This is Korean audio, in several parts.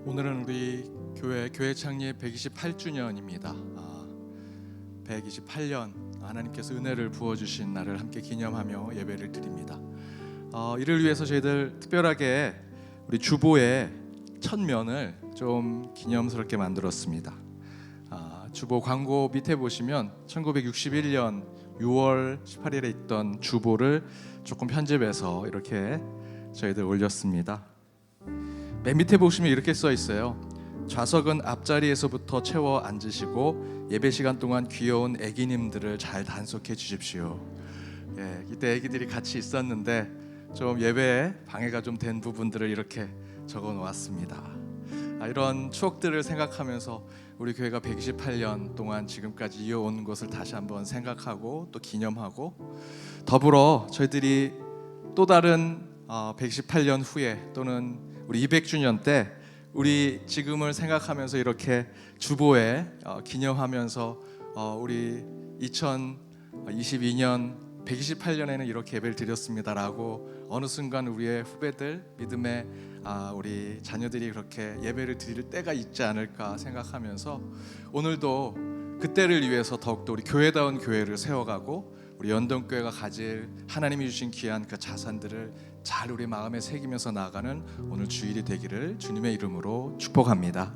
오늘은 우리 교회 창립 128주년입니다. 128년 하나님께서 은혜를 부어주신 날을 함께 기념하며 예배를 드립니다. 이를 위해서 저희들 특별하게 우리 주보의 첫 면을 좀 기념스럽게 만들었습니다. 주보 광고 밑에 보시면 1961년 6월 18일에 있던 주보를 조금 편집해서 이렇게 저희들 올렸습니다. 맨 밑에 보시면 이렇게 써 있어요. 좌석은 앞자리에서부터 채워 앉으시고 예배 시간 동안 귀여운 애기님들을 잘 단속해 주십시오. 이때 애기들이 같이 있었는데 좀 예배에 방해가 좀 된 부분들을 이렇게 적어 놓았습니다. 이런 추억들을 생각하면서 우리 교회가 128년 동안 지금까지 이어온 것을 다시 한번 생각하고 또 기념하고, 더불어 저희들이 또 다른 118년 후에 또는 우리 200주년 때 우리 지금을 생각하면서 이렇게 주보에 기념하면서 우리 2022년 128년에는 이렇게 예배를 드렸습니다라고 어느 순간 우리의 후배들, 믿음의 우리 자녀들이 그렇게 예배를 드릴 때가 있지 않을까 생각하면서 오늘도 그때를 위해서 더욱더 우리 교회다운 교회를 세워가고 우리 연동교회가 가질 하나님이 주신 귀한 그 자산들을 잘 우리 마음에 새기면서 나아가는 오늘 주일이 되기를 주님의 이름으로 축복합니다.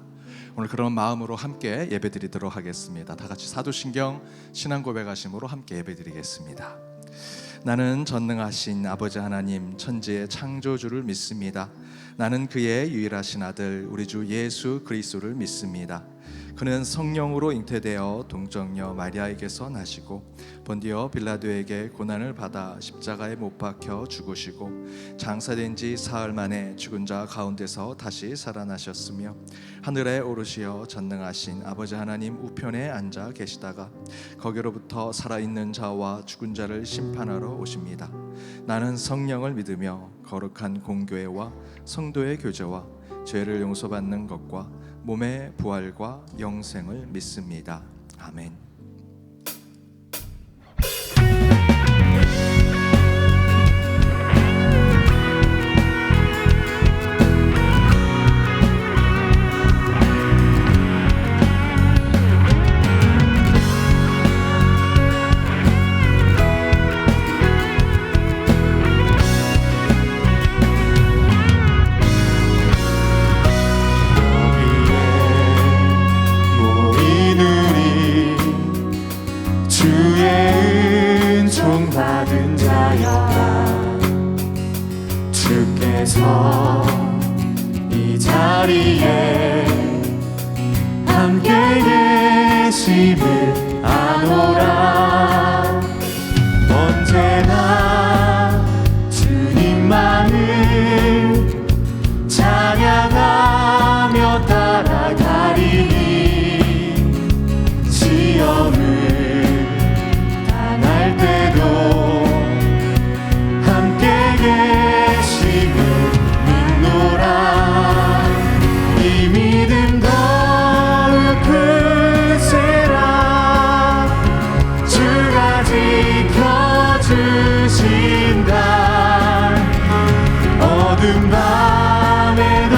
오늘 그런 마음으로 함께 예배드리도록 하겠습니다. 다 같이 사도신경 신앙 고백하심으로 함께 예배드리겠습니다. 나는 전능하신 아버지 하나님 천지의 창조주를 믿습니다. 나는 그의 유일하신 아들 우리 주 예수 그리스도를 믿습니다. 그는 성령으로 잉태되어 동정녀 마리아에게서 나시고 본디오 빌라도에게 고난을 받아 십자가에 못 박혀 죽으시고 장사된 지 사흘 만에 죽은 자 가운데서 다시 살아나셨으며 하늘에 오르시어 전능하신 아버지 하나님 우편에 앉아 계시다가 거기로부터 살아있는 자와 죽은 자를 심판하러 오십니다. 나는 성령을 믿으며 거룩한 공교회와 성도의 교제와 죄를 용서받는 것과 몸의 부활과 영생을 믿습니다. 아멘. 받은 자여 주께서 이 자리에 함께 계심을 아노라. 언제나 주님만을 찬양하며 따라가리니 시험을 당할 때도 함께 계심을 믿노라. 이 믿음 더욱 크세라. 주가 지켜주신다. 어두운 밤에도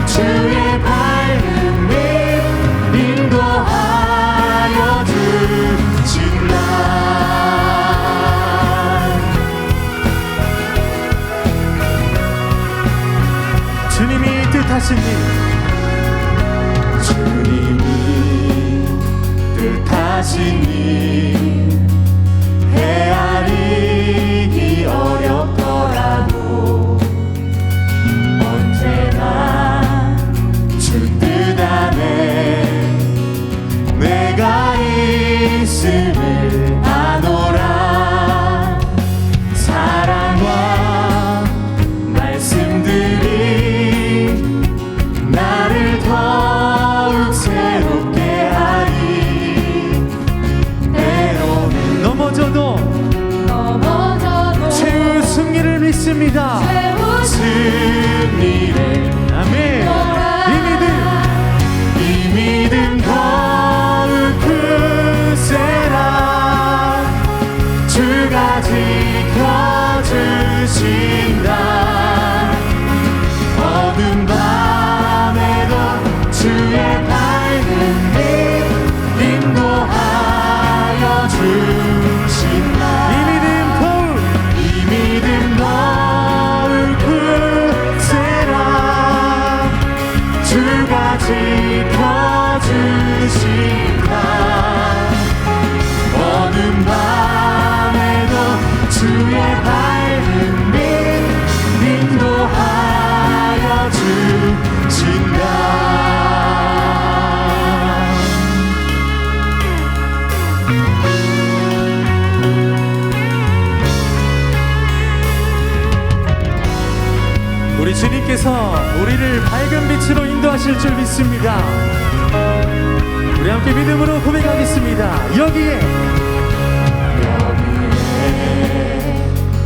주의 밝은 빛 인도하여 주신다. 주님이 뜻하신 일, 주님이 뜻하신 일 헤아리기 어렵더라도 언제나 주 뜻 안에 내가 있음을 아노라. 사랑과 말씀들이 나를 더욱 새롭게 하리. 때로는 넘어져도 최후 승리를 믿습니다. 승리를 아멘. 이 믿음 더욱 크세라. 주가 지켜주신다. 어두운 밤에도 주님께서 우리를 밝은 빛으로 인도하실 줄 믿습니다. 우리 함께 믿음으로 고백하겠습니다. 여기에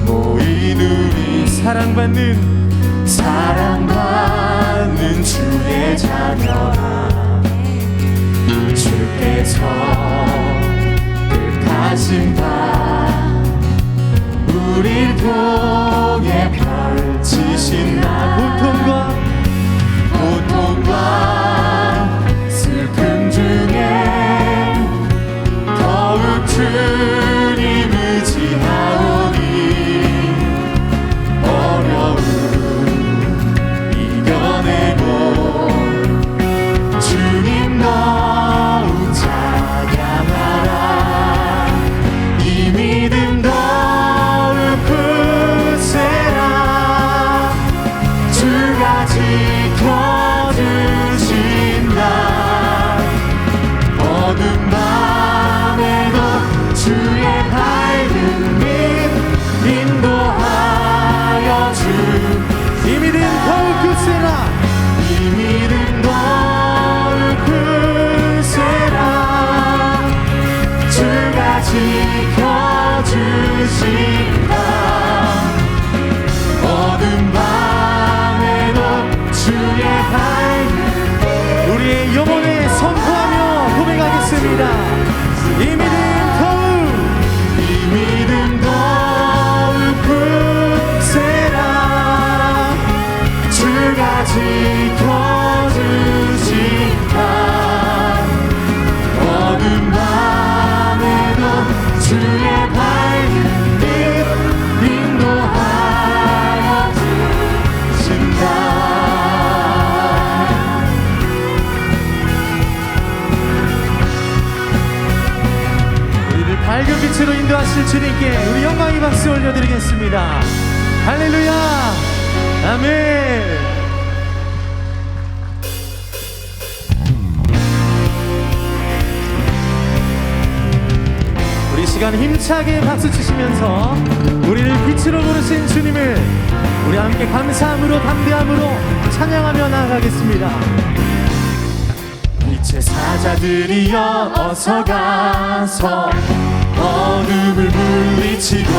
모인 우리 사랑받는 주의 자녀라. 주께서 뜻하신 바 우릴 통해 펼치신 나 고통과 슬픔 중에 더욱 주님 의지하오니 어려움 이겨내고 주님 더욱 찬양하라. 이 믿음 더욱 굳세라. 주가 지켜주신다. 어둠 밤에도 주의 밝은 빛 인도하여 주. 이 믿음 더욱 굳세라. 이 믿음 더욱 굳세라. 주가 지켜주신다. 어둠 밤에도 주의 밝은 우리의 영혼에 선포하며 고백하겠습니다. 이 믿음 더욱 굳세라. 주가 지켜주신다. 어둠 밤에도 주의 밝은 빛 인도하여 주신다. 우리를 밝은 빛으로 인도하실 주님께 우리 영광의 박수 올려드리겠습니다. 할렐루야. 아멘. 우리 시간 힘차게 박수 치시면서 우리를 빛으로 부르신 주님을 우리 함께 감사함으로 담대함으로 찬양하며 나아가겠습니다. 빛의 사자들이여 어서 가서 어둠을 물리치고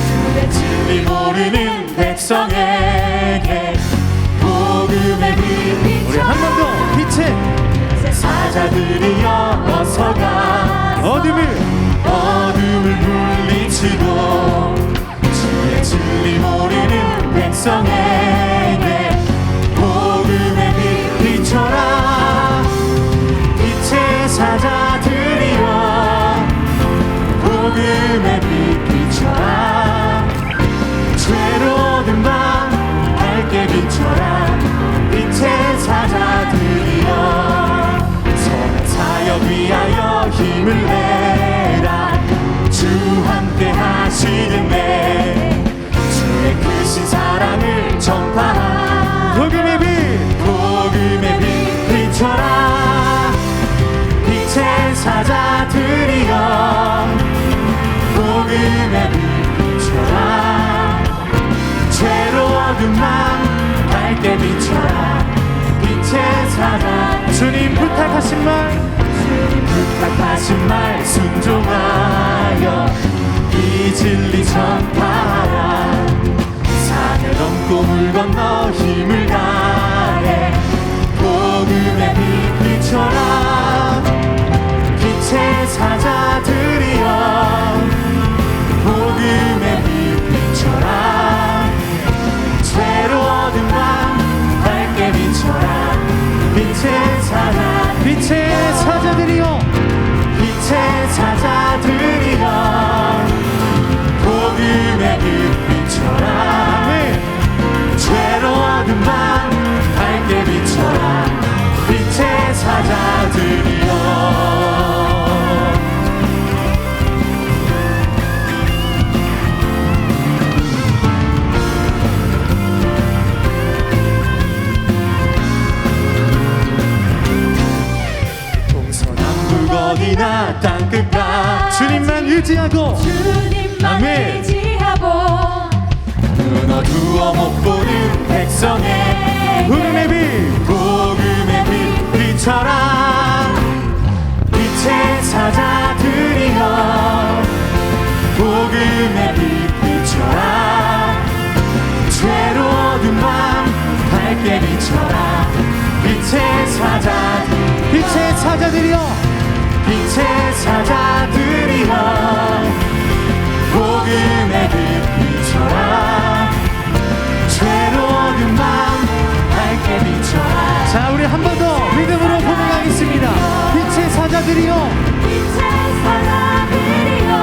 주의 진리 모르는 백성에게 복음의 빛. 우리 한 번 더. 빛의 사자들이여 어서 가 어둠을 물리치고 주의 진리 모르는 백성에게 복음의 빛 비춰라. 빛의 사자들이여 복음의 빛 비춰라. 죄로든 밤 밝게 비춰라. 빛의 사자들이여 선한 사역 위하여 힘을 내라. 주 함께 하시겠네. 주의 크신 사랑을 전파하. 복음의 빛 비춰라. 빛의 사자들이여 복음의 빛 비춰라. 죄로 어둠 밤 밝게 비춰라. 빛의 사자. 주님 부탁하신 말 순종하여 이 진리 전파하라. 산을 넘고 물 건너 힘을 다해 복음의 빛 비춰라. 빛의 사자들이여 복음의 빛 비춰라. 죄로 어둠 밤 밝게 비춰라. 빛의 사자들이여 빛의 사자들이여 복음의 빛 비춰라. 죄로 어둠 밤 밝게 비춰라. 빛의 사자들이여. 어디나 땅끝까지 주님만 의지하고 주님만 아멘. 의지하고 어두워 못 보는 백성의 복음의 빛 비춰라. 빛의 사자들이여 복음의 빛 비춰라. 죄로 어두운 맘 밝게 비춰라. 빛의 사자들이여 복음의 빛 비춰라. 죄로 어두운 맘 밝게 비춰라. 자, 우리 한 번 더 믿음으로 고백하겠습니다. 빛의 사자들이여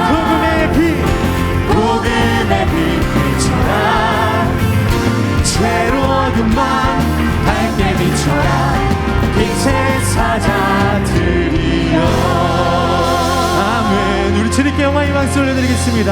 복음의 빛 비춰라. 죄로 어두운 맘 밝게 비춰라. 빛의 사자들이여. 아멘. 우리 주님께 영광의 박수 올려드리겠습니다.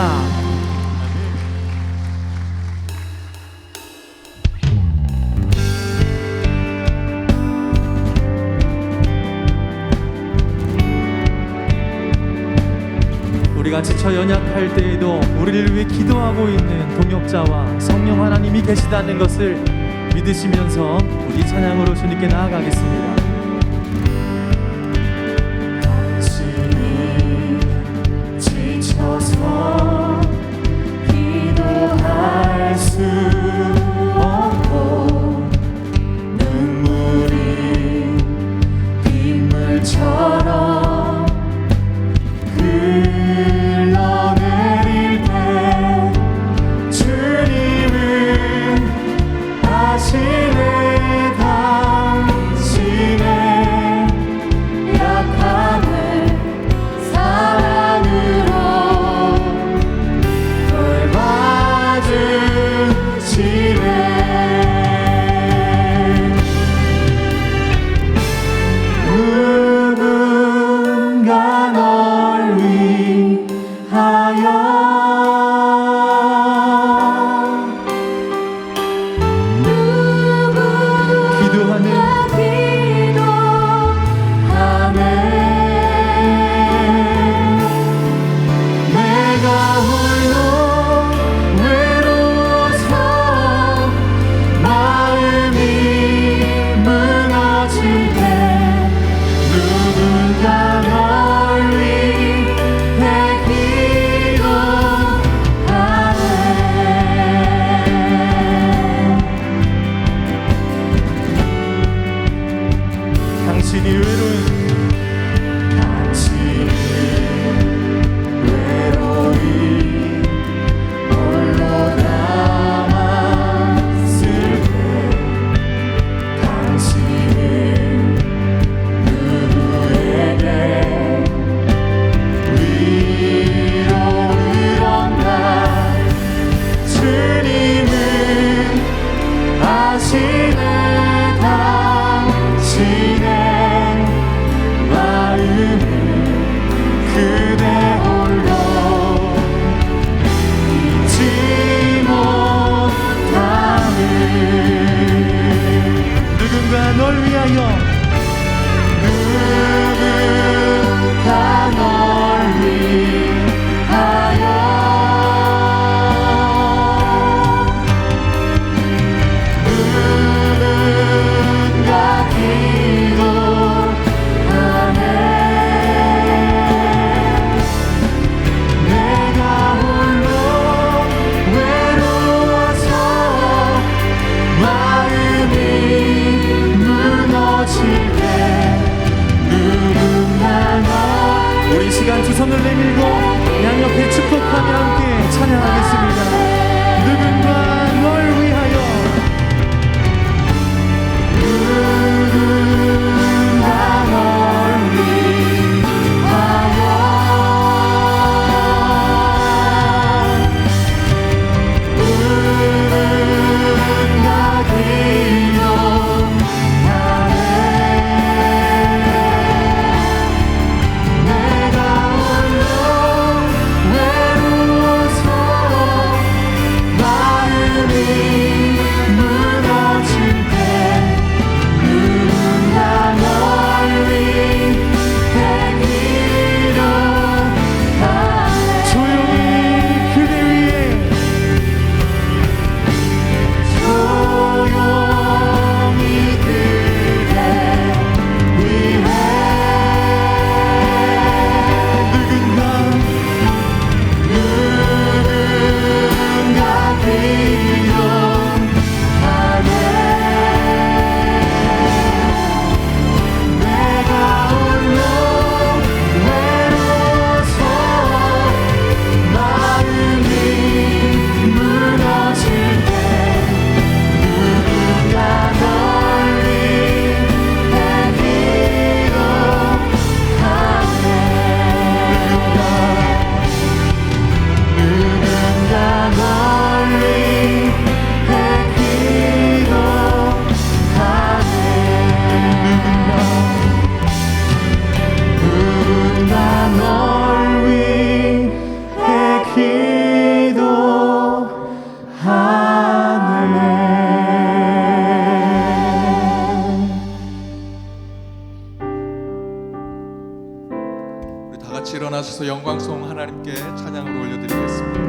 우리가 지쳐 연약할 때에도 우리를 위해 기도하고 있는 동역자와 성령 하나님이 계시다는 것을 믿으시면서 우리 찬양으로 주님께 나아가겠습니다. 당신이 지쳐서 기도할 수 없고 눈물이 빗물처럼 흘러내릴 때 주님은 아시네. 당신의 함께 찬양으로 올려드리겠습니다.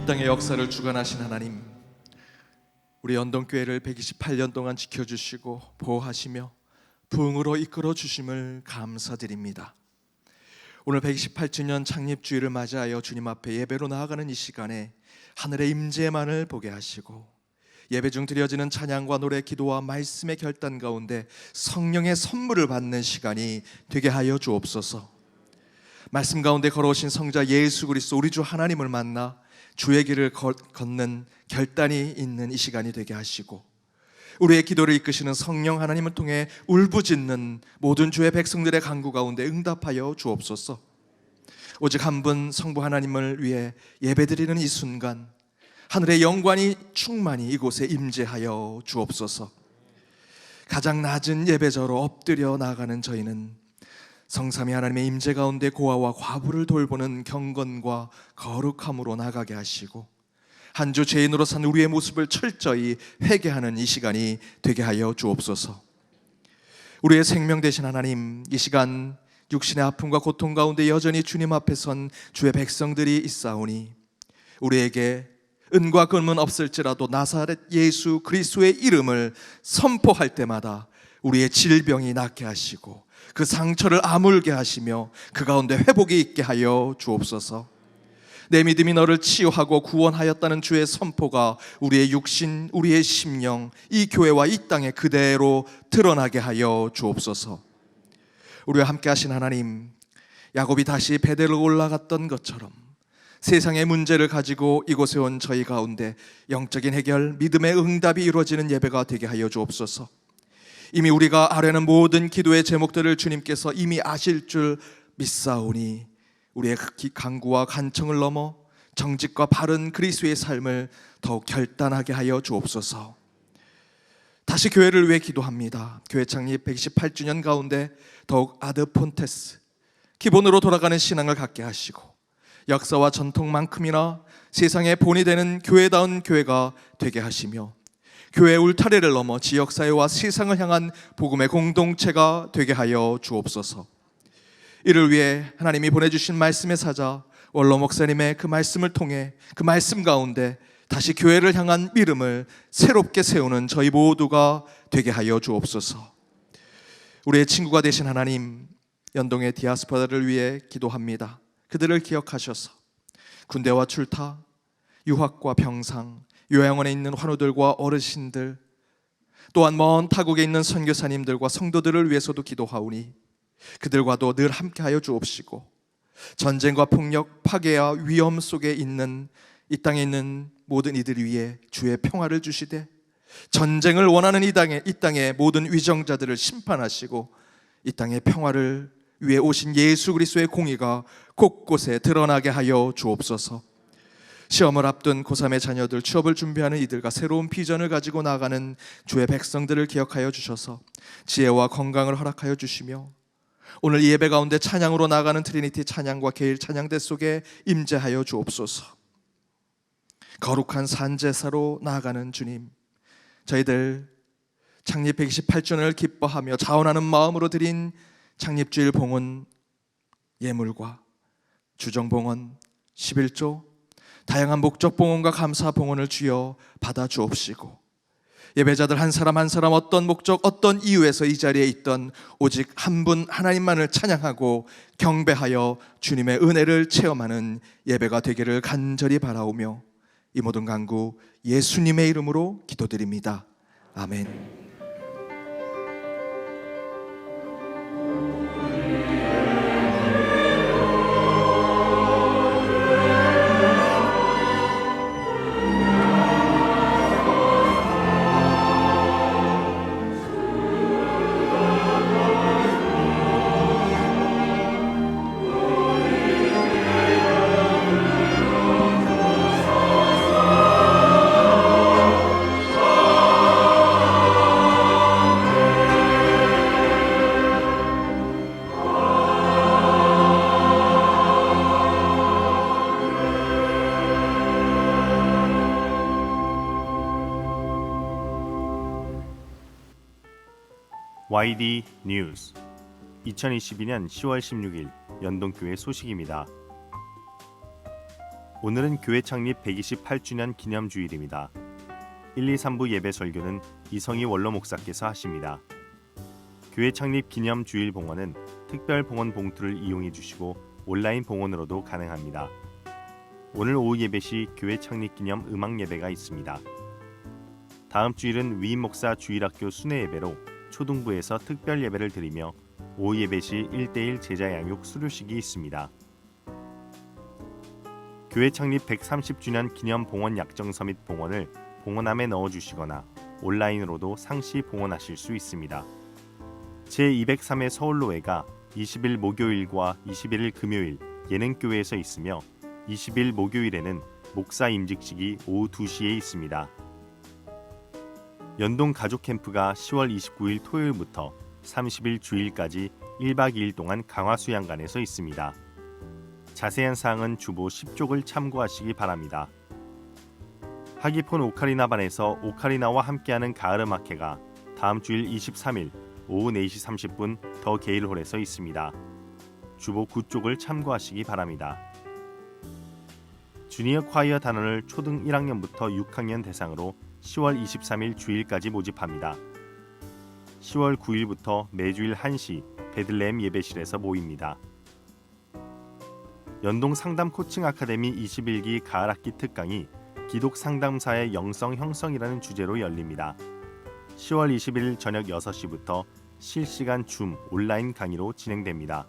땅의 역사를 주관하신 하나님, 우리 연동교회를 128년 동안 지켜주시고 보호하시며 부흥으로 이끌어 주심을 감사드립니다. 오늘 128주년 창립주일을 맞이하여 주님 앞에 예배로 나아가는 이 시간에 하늘의 임재만을 보게 하시고 예배 중 드려지는 찬양과 노래, 기도와 말씀의 결단 가운데 성령의 선물을 받는 시간이 되게 하여 주옵소서. 말씀 가운데 걸어오신 성자 예수 그리스도 우리 주 하나님을 만나 주의 길을 걷는 결단이 있는 이 시간이 되게 하시고 우리의 기도를 이끄시는 성령 하나님을 통해 울부짖는 모든 주의 백성들의 간구 가운데 응답하여 주옵소서. 오직 한 분 성부 하나님을 위해 예배드리는 이 순간 하늘의 영광이 충만히 이곳에 임재하여 주옵소서. 가장 낮은 예배자로 엎드려 나아가는 저희는 성삼위 하나님의 임재 가운데 고아와 과부를 돌보는 경건과 거룩함으로 나가게 하시고 한 주 죄인으로 산 우리의 모습을 철저히 회개하는 이 시간이 되게 하여 주옵소서. 우리의 생명 되신 하나님, 이 시간 육신의 아픔과 고통 가운데 여전히 주님 앞에 선 주의 백성들이 있사오니 우리에게 은과 금은 없을지라도 나사렛 예수 그리스도의 이름을 선포할 때마다 우리의 질병이 낫게 하시고 그 상처를 아물게 하시며 그 가운데 회복이 있게 하여 주옵소서. 내 믿음이 너를 치유하고 구원하였다는 주의 선포가 우리의 육신, 우리의 심령, 이 교회와 이 땅에 그대로 드러나게 하여 주옵소서. 우리와 함께 하신 하나님, 야곱이 다시 베델로 올라갔던 것처럼 세상의 문제를 가지고 이곳에 온 저희 가운데 영적인 해결, 믿음의 응답이 이루어지는 예배가 되게 하여 주옵소서. 이미 우리가 아뢰는 모든 기도의 제목들을 주님께서 이미 아실 줄 믿사오니 우리의 간구와 간청을 넘어 정직과 바른 그리스도의 삶을 더욱 결단하게 하여 주옵소서. 다시 교회를 위해 기도합니다. 교회 창립 128주년 가운데 더욱 아드폰테스, 기본으로 돌아가는 신앙을 갖게 하시고 역사와 전통만큼이나 세상의 본이 되는 교회다운 교회가 되게 하시며 교회 울타리를 넘어 지역사회와 세상을 향한 복음의 공동체가 되게 하여 주옵소서. 이를 위해 하나님이 보내주신 말씀의 사자 원로 목사님의 그 말씀을 통해 그 말씀 가운데 다시 교회를 향한 믿음을 새롭게 세우는 저희 모두가 되게 하여 주옵소서. 우리의 친구가 되신 하나님, 연동의 디아스포라를 위해 기도합니다. 그들을 기억하셔서 군대와 출타, 유학과 병상, 요양원에 있는 환우들과 어르신들, 또한 먼 타국에 있는 선교사님들과 성도들을 위해서도 기도하오니 그들과도 늘 함께하여 주옵시고 전쟁과 폭력, 파괴와 위험 속에 있는 이 땅에 있는 모든 이들 위해 주의 평화를 주시되 전쟁을 원하는 이 땅의 모든 위정자들을 심판하시고 이 땅의 평화를 위해 오신 예수 그리스도의 공의가 곳곳에 드러나게 하여 주옵소서. 시험을 앞둔 고3의 자녀들, 취업을 준비하는 이들과 새로운 비전을 가지고 나아가는 주의 백성들을 기억하여 주셔서 지혜와 건강을 허락하여 주시며 오늘 이 예배 가운데 찬양으로 나아가는 트리니티 찬양과 개일 찬양대 속에 임재하여 주옵소서. 거룩한 산제사로 나아가는 주님, 저희들 창립 128주년을 기뻐하며 자원하는 마음으로 드린 창립주일 봉헌 예물과 주정봉헌 11조, 다양한 목적 봉헌과 감사 봉헌을 주여 받아 주옵시고 예배자들 한 사람 한 사람 어떤 목적 어떤 이유에서 이 자리에 있던 오직 한 분 하나님만을 찬양하고 경배하여 주님의 은혜를 체험하는 예배가 되기를 간절히 바라오며 이 모든 간구 예수님의 이름으로 기도드립니다. 아멘. YD 뉴스 2022년 10월 16일 연동교회 소식입니다. 오늘은 교회 창립 128주년 기념주일입니다. 1, 2, 3부 예배 설교는 이성희 원로 목사께서 하십니다. 교회 창립 기념주일 봉헌은 특별 봉헌 봉투를 이용해 주시고 온라인 봉헌으로도 가능합니다. 오늘 오후 예배 시 교회 창립 기념 음악 예배가 있습니다. 다음 주일은 위임 목사 주일학교 순회 예배로 초등부에서 특별 예배를 드리며 오후 예배 시 1:1 제자 양육 수료식이 있습니다. 교회 창립 130주년 기념 봉헌 약정서 및 봉헌을 봉헌함에 넣어주시거나 온라인으로도 상시 봉헌하실 수 있습니다. 제203회 서울로회가 20일 목요일과 21일 금요일 예능교회에서 있으며 20일 목요일에는 목사 임직식이 오후 2시에 있습니다. 연동 가족 캠프가 10월 29일 토요일부터 30일 주일까지 1박 2일 동안 강화수양관에서 있습니다. 자세한 사항은 주보 10쪽을 참고하시기 바랍니다. 하기폰 오카리나반에서 오카리나와 함께하는 가을음악회가 다음 주일 23일 오후 4시 30분 더 게일홀에서 있습니다. 주보 9쪽을 참고하시기 바랍니다. 주니어 콰이어 단원을 초등 1학년부터 6학년 대상으로 10월 23일 주일까지 모집합니다. 10월 9일부터 매주일 1시 베들레헴 예배실에서 모입니다. 연동 상담 코칭 아카데미 21기 가을학기 특강이 기독 상담사의 영성 형성이라는 주제로 열립니다. 10월 21일 저녁 6시부터 실시간 줌 온라인 강의로 진행됩니다.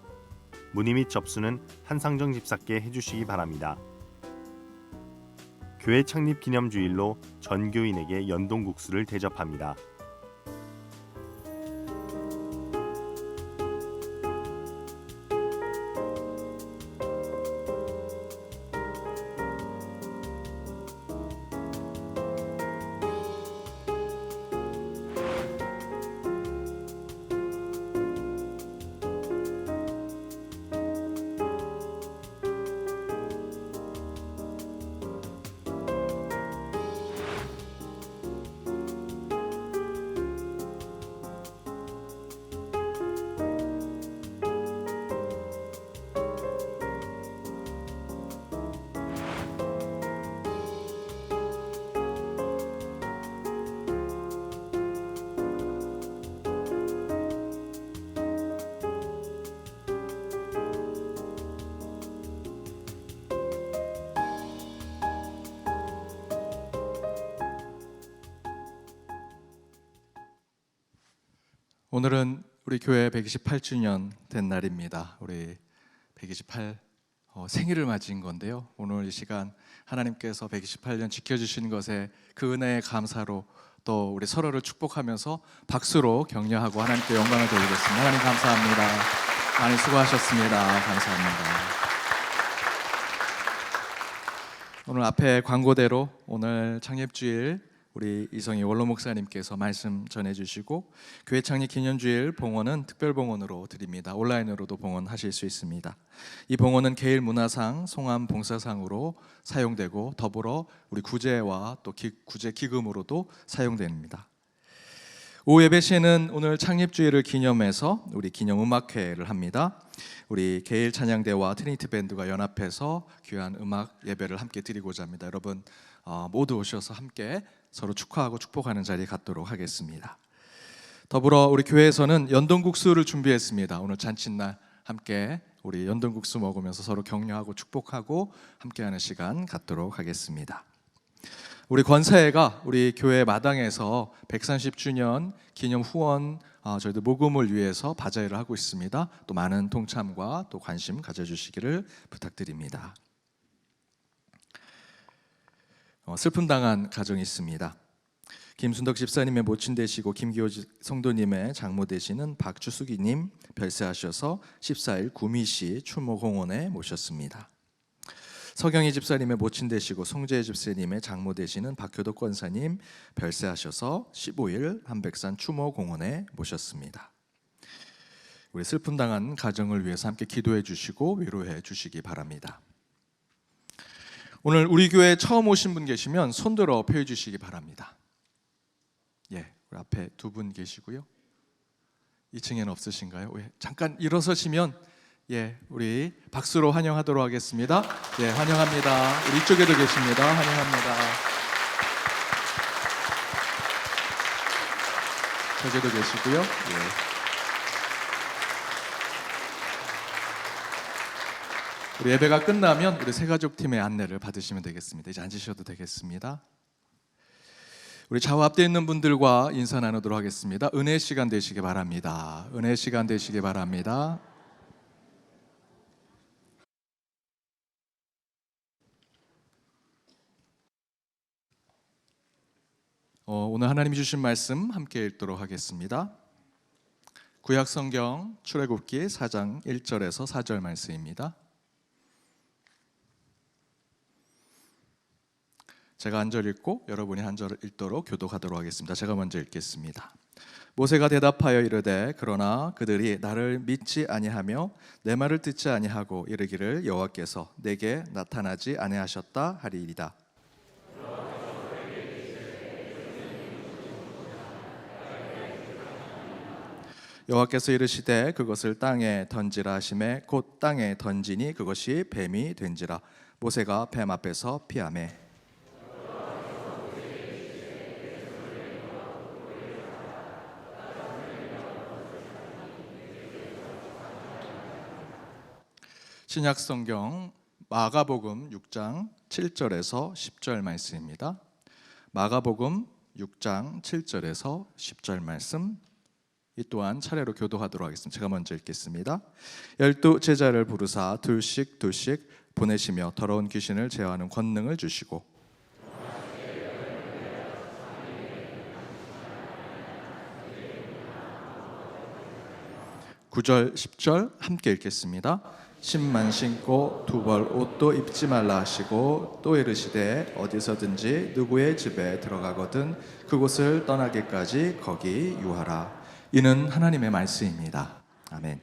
문의 및 접수는 한상정 집사께 해주시기 바랍니다. 교회 창립 기념주일로 전교인에게 연동국수를 대접합니다. 오늘은 우리 교회 128주년 된 날입니다. 우리 128 생일을 맞은 건데요. 오늘 이 시간 하나님께서 128년 지켜주신 것에 그 은혜의 감사로 또 우리 서로를 축복하면서 박수로 격려하고 하나님께 영광을 돌리겠습니다. 하나님 감사합니다. 많이 수고하셨습니다. 감사합니다. 오늘 앞에 광고대로 오늘 창립주일 우리 이성희 원로 목사님께서 말씀 전해주시고 교회 창립 기념주일 봉헌은 특별 봉헌으로 드립니다. 온라인으로도 봉헌하실 수 있습니다. 이 봉헌은 개일 문화상, 송암 봉사상으로 사용되고 더불어 우리 구제와 또 구제 기금으로도 사용됩니다. 오후 예배 시에는 오늘 창립주일을 기념해서 우리 기념 음악회를 합니다. 우리 개일 찬양대와 트리니티 밴드가 연합해서 귀한 음악 예배를 함께 드리고자 합니다. 여러분 모두 오셔서 함께 서로 축하하고 축복하는 자리 갖도록 하겠습니다. 더불어 우리 교회에서는 연동국수를 준비했습니다. 오늘 잔칫날 함께 우리 연동국수 먹으면서 서로 격려하고 축복하고 함께하는 시간 갖도록 하겠습니다. 우리 권사회가 우리 교회 마당에서 130주년 기념 후원 저희들 모금을 위해서 바자회를 하고 있습니다. 또 많은 동참과 또 관심 가져주시기를 부탁드립니다. 슬픔 당한 가정이 있습니다. 김순덕 집사님의 모친 되시고 김기호 성도님의 장모 되시는 박주숙이님 별세하셔서 14일 구미시 추모공원에 모셨습니다. 서경희 집사님의 모친 되시고 송재희 집사님의 장모 되시는 박효덕 권사님 별세하셔서 15일 한백산 추모공원에 모셨습니다. 우리 슬픔 당한 가정을 위해서 함께 기도해 주시고 위로해 주시기 바랍니다. 오늘 우리 교회에 처음 오신 분 계시면 손들어 펴 주시기 바랍니다. 우리 앞에 두 분 계시고요. 2층에는 없으신가요? 잠깐 일어서시면 우리 박수로 환영하도록 하겠습니다. 환영합니다. 우리 이쪽에도 계십니다. 환영합니다. 저기도 계시고요. 우리 예배가 끝나면 우리 새가족팀의 안내를 받으시면 되겠습니다. 이제 앉으셔도 되겠습니다. 우리 좌우 앞에 있는 분들과 인사 나누도록 하겠습니다. 은혜 시간 되시기 바랍니다. 은혜 시간 되시기 바랍니다. 오늘 하나님이 주신 말씀 함께 읽도록 하겠습니다. 구약 성경 출애굽기 4장 1절에서 4절 말씀입니다. 제가 한 절 읽고 여러분이 한 절 읽도록 교독하도록 하겠습니다. 제가 먼저 읽겠습니다. 모세가 대답하여 이르되 그러나 그들이 나를 믿지 아니하며 내 말을 듣지 아니하고 이르기를 여호와께서 내게 나타나지 아니하셨다 하리이다. 여호와께서 이르시되 그것을 땅에 던지라 하시매 곧 땅에 던지니 그것이 뱀이 된지라. 모세가 뱀 앞에서 피하매 신약 성경 마가복음 6장 7절에서 10절 말씀입니다. 마가복음 6장 7절에서 10절 말씀 이 또한 차례로 교도하도록 하겠습니다. 제가 먼저 읽겠습니다. 12 제자를 부르사 둘씩 보내시며 더러운 귀신을 제어하는 권능을 주시고 9절 10절 함께 읽겠습니다. 신만 신고 두 벌 옷도 입지 말라 하시고 또 이르시되 어디서든지 누구의 집에 들어가거든 그곳을 떠나기까지 거기 유하라. 이는 하나님의 말씀입니다. 아멘.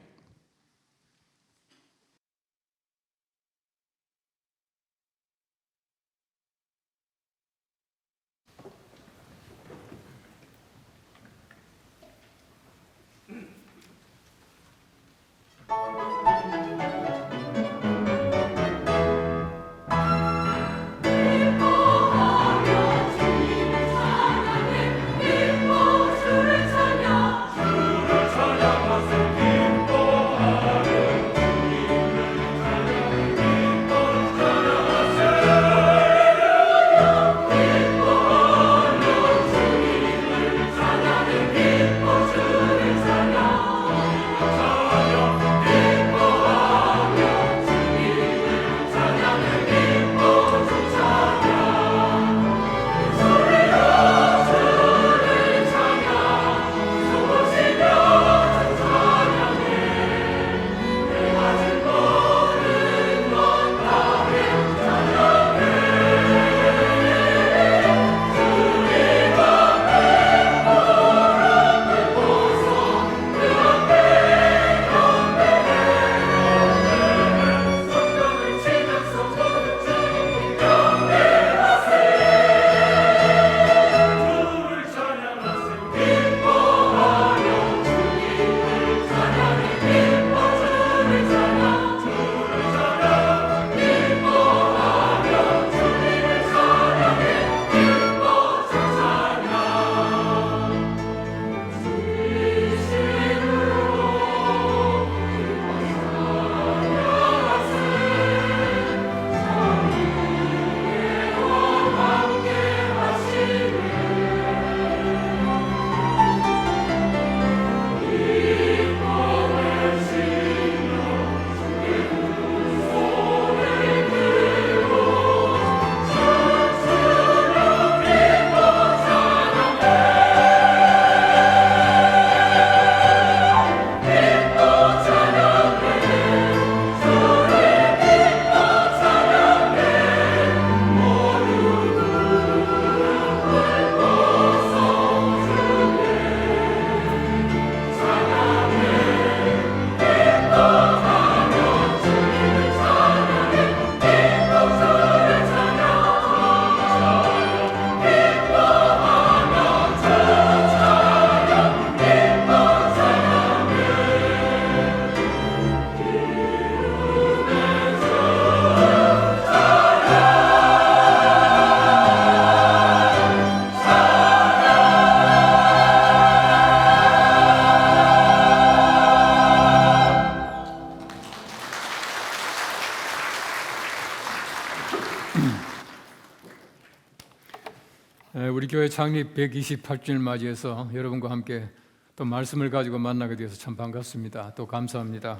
우리 교회 창립 128주년을 맞이해서 여러분과 함께 또 말씀을 가지고 만나게 되어서 참 반갑습니다. 또 감사합니다.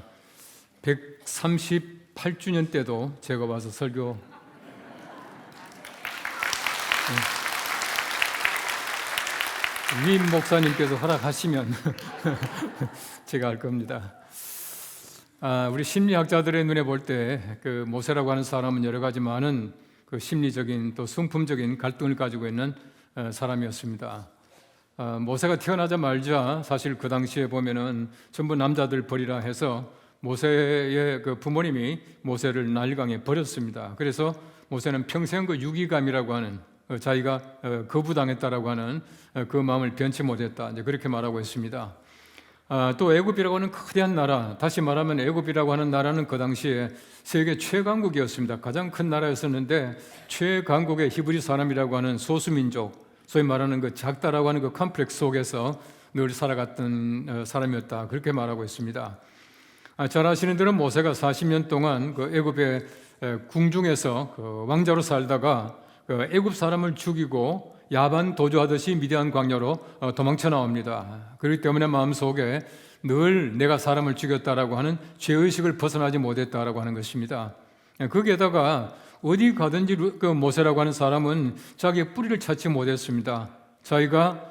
138주년 때도 제가 와서 설교 위 목사님께서 허락하시면 제가 할 겁니다. 우리 심리학자들의 눈에 볼 때 그 모세라고 하는 사람은 여러 가지 많은 그 심리적인 또 성품적인 갈등을 가지고 있는 사람이었습니다. 모세가 태어나자마자 사실 그 당시에 보면은 전부 남자들 버리라 해서 모세의 그 부모님이 모세를 나일강에 버렸습니다. 그래서 모세는 평생 그 유기감이라고 하는 자기가 거부당했다라고 하는 그 마음을 변치 못했다. 이제 그렇게 말하고 있습니다. 또 애굽이라고 하는 거대한 나라, 다시 말하면 애굽이라고 하는 나라는 그 당시에 세계 최강국이었습니다. 가장 큰 나라였었는데 최강국의 히브리 사람이라고 하는 소수민족, 소위 말하는 그 작다라고 하는 그 컴플렉스 속에서 늘 살아갔던 사람이었다. 그렇게 말하고 있습니다. 잘 아시는 대로 모세가 40년 동안 그 애굽의 궁중에서 그 왕자로 살다가 그 애굽 사람을 죽이고 야반 도주하듯이 미디안 광야로 도망쳐 나옵니다. 그렇기 때문에 마음속에 늘 내가 사람을 죽였다라고 하는 죄의식을 벗어나지 못했다라고 하는 것입니다. 거기에다가 어디 가든지 그 모세라고 하는 사람은 자기의 뿌리를 찾지 못했습니다. 자기가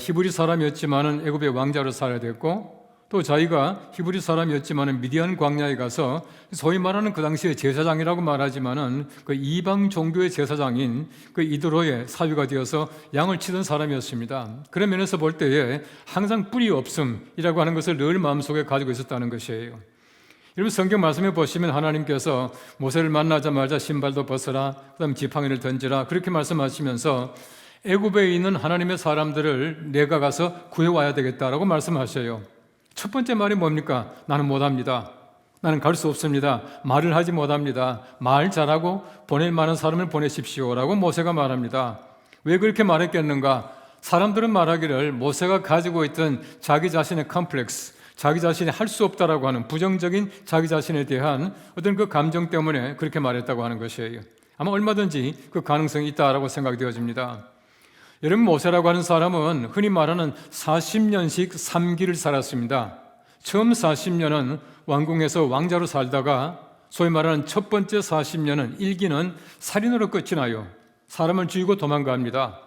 히브리 사람이었지만은 애굽의 왕자로 살아야 됐고, 또 자기가 히브리 사람이었지만은 미디안 광야에 가서 소위 말하는 그 당시에 제사장이라고 말하지만은 그 이방 종교의 제사장인 그 이드로의 사위가 되어서 양을 치던 사람이었습니다. 그런 면에서 볼 때에 항상 뿌리 없음이라고 하는 것을 늘 마음속에 가지고 있었다는 것이에요. 여러분 성경 말씀에 보시면 하나님께서 모세를 만나자마자 신발도 벗어라, 그다음 지팡이를 던지라 그렇게 말씀하시면서 애굽에 있는 하나님의 사람들을 내가 가서 구해와야 되겠다라고 말씀하셔요. 첫 번째 말이 뭡니까? 나는 못합니다. 나는 갈 수 없습니다. 말을 하지 못합니다. 말 잘하고 보낼 만한 사람을 보내십시오라고 모세가 말합니다. 왜 그렇게 말했겠는가? 사람들은 말하기를 모세가 가지고 있던 자기 자신의 컴플렉스, 자기 자신이 할 수 없다라고 하는 부정적인 자기 자신에 대한 어떤 그 감정 때문에 그렇게 말했다고 하는 것이에요. 아마 얼마든지 그 가능성이 있다라고 생각이 되어집니다. 여러분 모세라고 하는 사람은 흔히 말하는 40년씩 3기를 살았습니다. 처음 40년은 왕궁에서 왕자로 살다가 소위 말하는 첫 번째 40년은 1기는 살인으로 끝이 나요. 사람을 죽이고 도망갑니다.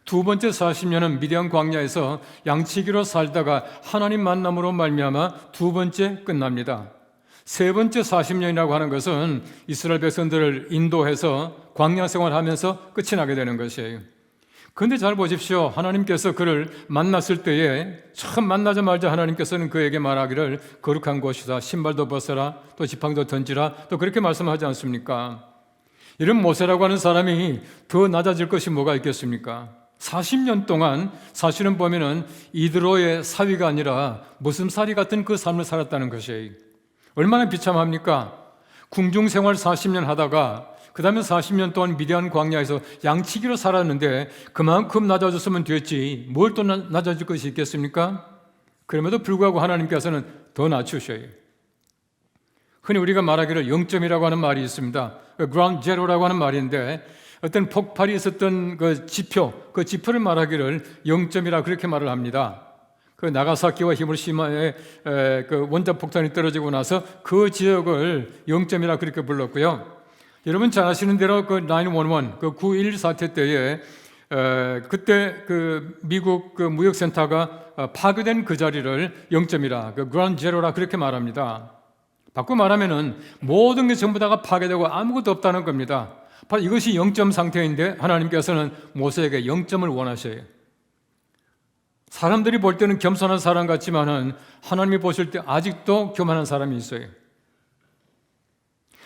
두 번째 40년은 미디안 광야에서 양치기로 살다가 하나님 만남으로 말미암아 두 번째 끝납니다. 세 번째 40년이라고 하는 것은 이스라엘 백성들을 인도해서 광야 생활하면서 끝이 나게 되는 것이에요. 그런데 잘 보십시오. 하나님께서 그를 만났을 때에 처음 만나자마자 하나님께서는 그에게 말하기를 거룩한 곳이다. 신발도 벗어라. 또 지팡이도 던지라. 또 그렇게 말씀하지 않습니까? 이런 모세라고 하는 사람이 더 낮아질 것이 뭐가 있겠습니까? 40년 동안 사실은 보면은 이드로의 사위가 아니라 머슴살이 같은 그 삶을 살았다는 것이에요. 얼마나 비참합니까? 궁중 생활 40년 하다가 그 다음에 40년 동안 미디안 광야에서 양치기로 살았는데 그만큼 낮아졌으면 됐지 뭘 또 낮아질 것이 있겠습니까? 그럼에도 불구하고 하나님께서는 더 낮추셔요. 흔히 우리가 말하기를 0점이라고 하는 말이 있습니다. ground zero라고 하는 말인데 어떤 폭발이 있었던 그 지표를 말하기를 0점이라 그렇게 말을 합니다. 그 나가사키와 히로시마에 그 원자폭탄이 떨어지고 나서 그 지역을 0점이라 그렇게 불렀고요. 여러분 잘 아시는 대로 그 911, 그 9.11 사태 때에 그때 그 미국 그 무역센터가 파괴된 그 자리를 0점이라, 그 그라운드 제로라 그렇게 말합니다. 바꿔 말하면은 모든 게 전부 다가 파괴되고 아무것도 없다는 겁니다. 바로 이것이 0점 상태인데 하나님께서는 모세에게 0점을 원하셔요. 사람들이 볼 때는 겸손한 사람 같지만은 하나님이 보실 때 아직도 교만한 사람이 있어요.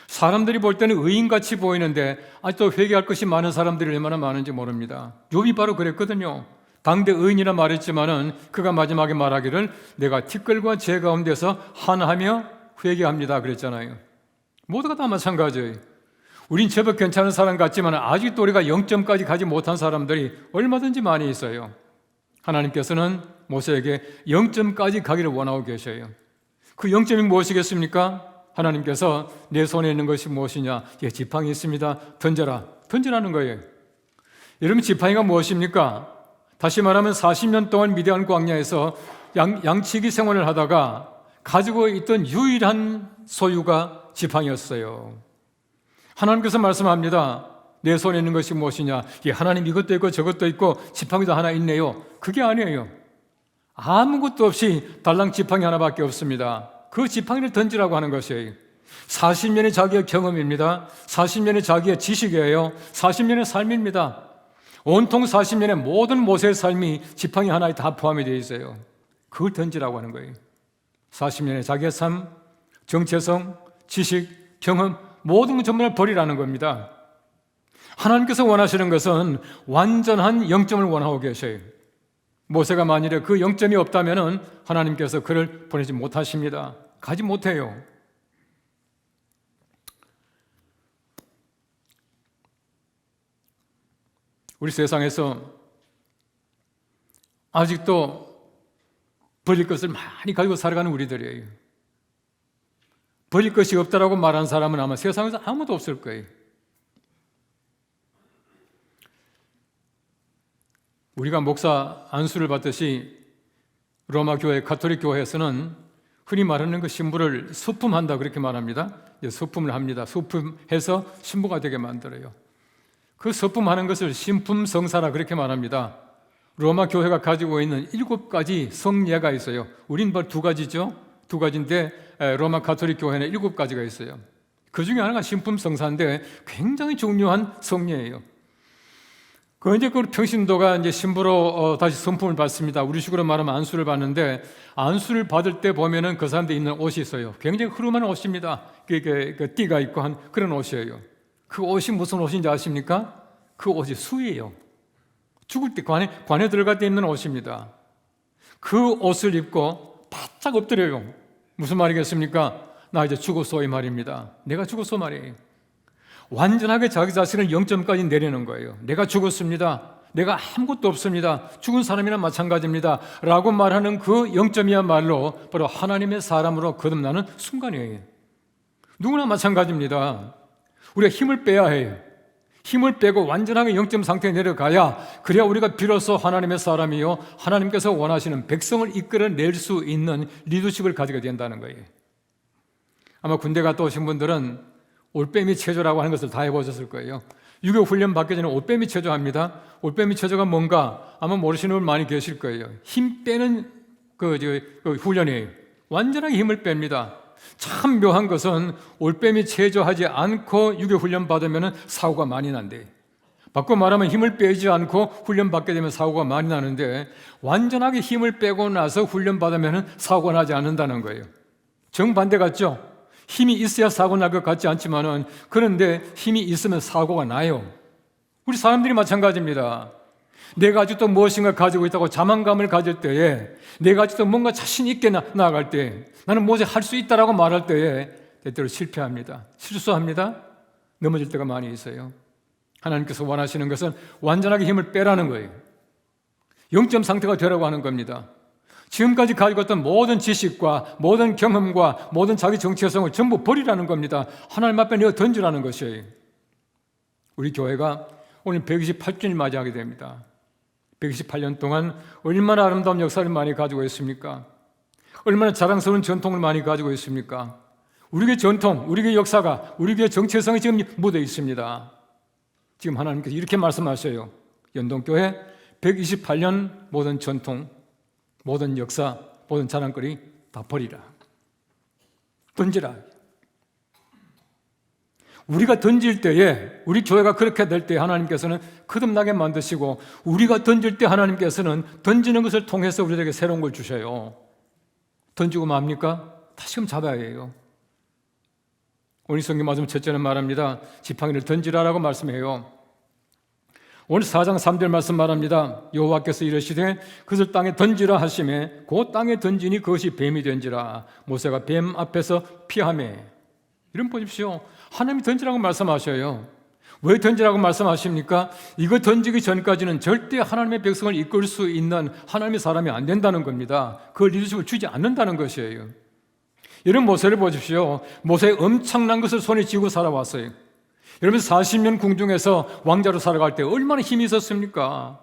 사람들이 볼 때는 의인같이 보이는데 아직도 회개할 것이 많은 사람들이 얼마나 많은지 모릅니다. 욥이 바로 그랬거든요. 당대 의인이라 말했지만은 그가 마지막에 말하기를 내가 티끌과 재 가운데서 하나하며 회개합니다 그랬잖아요. 모두가 다 마찬가지예요. 우린 제법 괜찮은 사람 같지만 아직도 우리가 0점까지 가지 못한 사람들이 얼마든지 많이 있어요. 하나님께서는 모세에게 0점까지 가기를 원하고 계셔요. 그 0점이 무엇이겠습니까? 하나님께서 내 손에 있는 것이 무엇이냐? 예, 지팡이 있습니다. 던져라. 던지라는 거예요. 여러분, 지팡이가 무엇입니까? 다시 말하면 40년 동안 미디안 광야에서 양치기 생활을 하다가 가지고 있던 유일한 소유가 지팡이였어요. 하나님께서 말씀합니다. 내 손에 있는 것이 무엇이냐? 하나님 이것도 있고 저것도 있고 지팡이도 하나 있네요. 그게 아니에요. 아무것도 없이 달랑 지팡이 하나밖에 없습니다. 그 지팡이를 던지라고 하는 것이에요. 40년의 자기의 경험입니다. 40년의 자기의 지식이에요. 40년의 삶입니다. 온통 40년의 모든 모세의 삶이 지팡이 하나에 다 포함이 되어 있어요. 그걸 던지라고 하는 거예요. 40년의 자기의 삶, 정체성, 지식, 경험 모든 걸 전부 다 버리라는 겁니다. 하나님께서 원하시는 것은 완전한 0점을 원하고 계셔요. 모세가 만일에 그 0점이 없다면 하나님께서 그를 보내지 못하십니다. 가지 못해요. 우리 세상에서 아직도 버릴 것을 많이 가지고 살아가는 우리들이에요. 버릴 것이 없다라고 말하는 사람은 아마 세상에서 아무도 없을 거예요. 우리가 목사 안수를 받듯이 로마 교회, 가톨릭 교회에서는 흔히 말하는 그 신부를 수품한다 그렇게 말합니다. 수품을 합니다. 수품해서 신부가 되게 만들어요. 그 수품하는 것을 신품성사라 그렇게 말합니다. 로마 교회가 가지고 있는 7가지 성예가 있어요. 우린 뭐 2가지죠. 2가지인데 로마 가톨릭 교회는 7가지가 있어요. 그 중에 하나가 신품성사인데 굉장히 중요한 성예예요. 이제 그 평신도가 이제 신부로 다시 선품을 받습니다. 우리식으로 말하면 안수를 받는데, 안수를 받을 때 보면은 그 사람들이 입는 옷이 있어요. 굉장히 흐름한 옷입니다. 그 띠가 있고 한 그런 옷이에요. 그 옷이 무슨 옷인지 아십니까? 그 옷이 수예요. 죽을 때 관에 들어갈 때 입는 옷입니다. 그 옷을 입고 바짝 엎드려요. 무슨 말이겠습니까? 나 이제 죽었어 이 말입니다. 내가 죽었어 말이에요. 완전하게 자기 자신을 0점까지 내리는 거예요. 내가 죽었습니다. 내가 아무것도 없습니다. 죽은 사람이나 마찬가지입니다. 라고 말하는 그 0점이야말로 바로 하나님의 사람으로 거듭나는 순간이에요. 누구나 마찬가지입니다. 우리가 힘을 빼야 해요. 힘을 빼고 완전하게 0점 상태에 내려가야, 그래야 우리가 비로소 하나님의 사람이요 하나님께서 원하시는 백성을 이끌어낼 수 있는 리더십을 가지게 된다는 거예요. 아마 군대 갔다 오신 분들은 올빼미 체조라고 하는 것을 다 해보셨을 거예요. 유교 훈련 받기 전에 올빼미 체조합니다. 올빼미 체조가 뭔가 아마 모르시는 분 많이 계실 거예요. 힘 빼는 그 훈련이에요. 완전하게 힘을 뺍니다. 참 묘한 것은 올빼미 체조하지 않고 유교 훈련 받으면 사고가 많이 난대요. 바꿔 말하면 힘을 빼지 않고 훈련 받게 되면 사고가 많이 나는데, 완전하게 힘을 빼고 나서 훈련 받으면 사고가 나지 않는다는 거예요. 정반대 같죠? 힘이 있어야 사고 날 것 같지 않지만은, 그런데 힘이 있으면 사고가 나요. 우리 사람들이 마찬가지입니다. 내가 아직도 무엇인가 가지고 있다고 자만감을 가질 때에, 내가 아직도 뭔가 자신 있게 나아갈 때, 나는 무엇을 할 수 있다라고 말할 때에 때때로 실패합니다. 실수합니다. 넘어질 때가 많이 있어요. 하나님께서 원하시는 것은 완전하게 힘을 빼라는 거예요. 0점 상태가 되라고 하는 겁니다. 지금까지 가지고 있던 모든 지식과 모든 경험과 모든 자기 정체성을 전부 버리라는 겁니다. 하나님 앞에 내어 던지라는 것이에요. 우리 교회가 오늘 128주년 맞이하게 됩니다. 128년 동안 얼마나 아름다운 역사를 많이 가지고 있습니까? 얼마나 자랑스러운 전통을 많이 가지고 있습니까? 우리의 전통, 우리의 역사가, 우리의 정체성이 지금 묻어 있습니다. 지금 하나님께서 이렇게 말씀하셔요. 연동교회 128년 모든 전통, 모든 역사, 모든 자랑거리 다 버리라. 던지라. 우리가 던질 때에, 우리 교회가 그렇게 될 때 하나님께서는 거듭나게 만드시고, 우리가 던질 때 하나님께서는 던지는 것을 통해서 우리에게 새로운 걸 주셔요. 던지고 맙니까? 다시금 잡아야 해요. 오늘 성경 말씀 첫째는 말합니다. 지팡이를 던지라라고 말씀해요. 오늘 4장 3절 말씀 말합니다. 여호와께서 이르시되 그것을 땅에 던지라 하시매 그 땅에 던지니 그것이 뱀이 된지라. 모세가 뱀 앞에서 피하매. 이런 보십시오. 하나님이 던지라고 말씀하셔요. 왜 던지라고 말씀하십니까? 이거 던지기 전까지는 절대 하나님의 백성을 이끌 수 있는 하나님의 사람이 안 된다는 겁니다. 그 리더십을 주지 않는다는 것이에요. 이런 모세를 보십시오. 모세 엄청난 것을 손에 쥐고 살아왔어요. 여러분 40년 궁중에서 왕자로 살아갈 때 얼마나 힘이 있었습니까?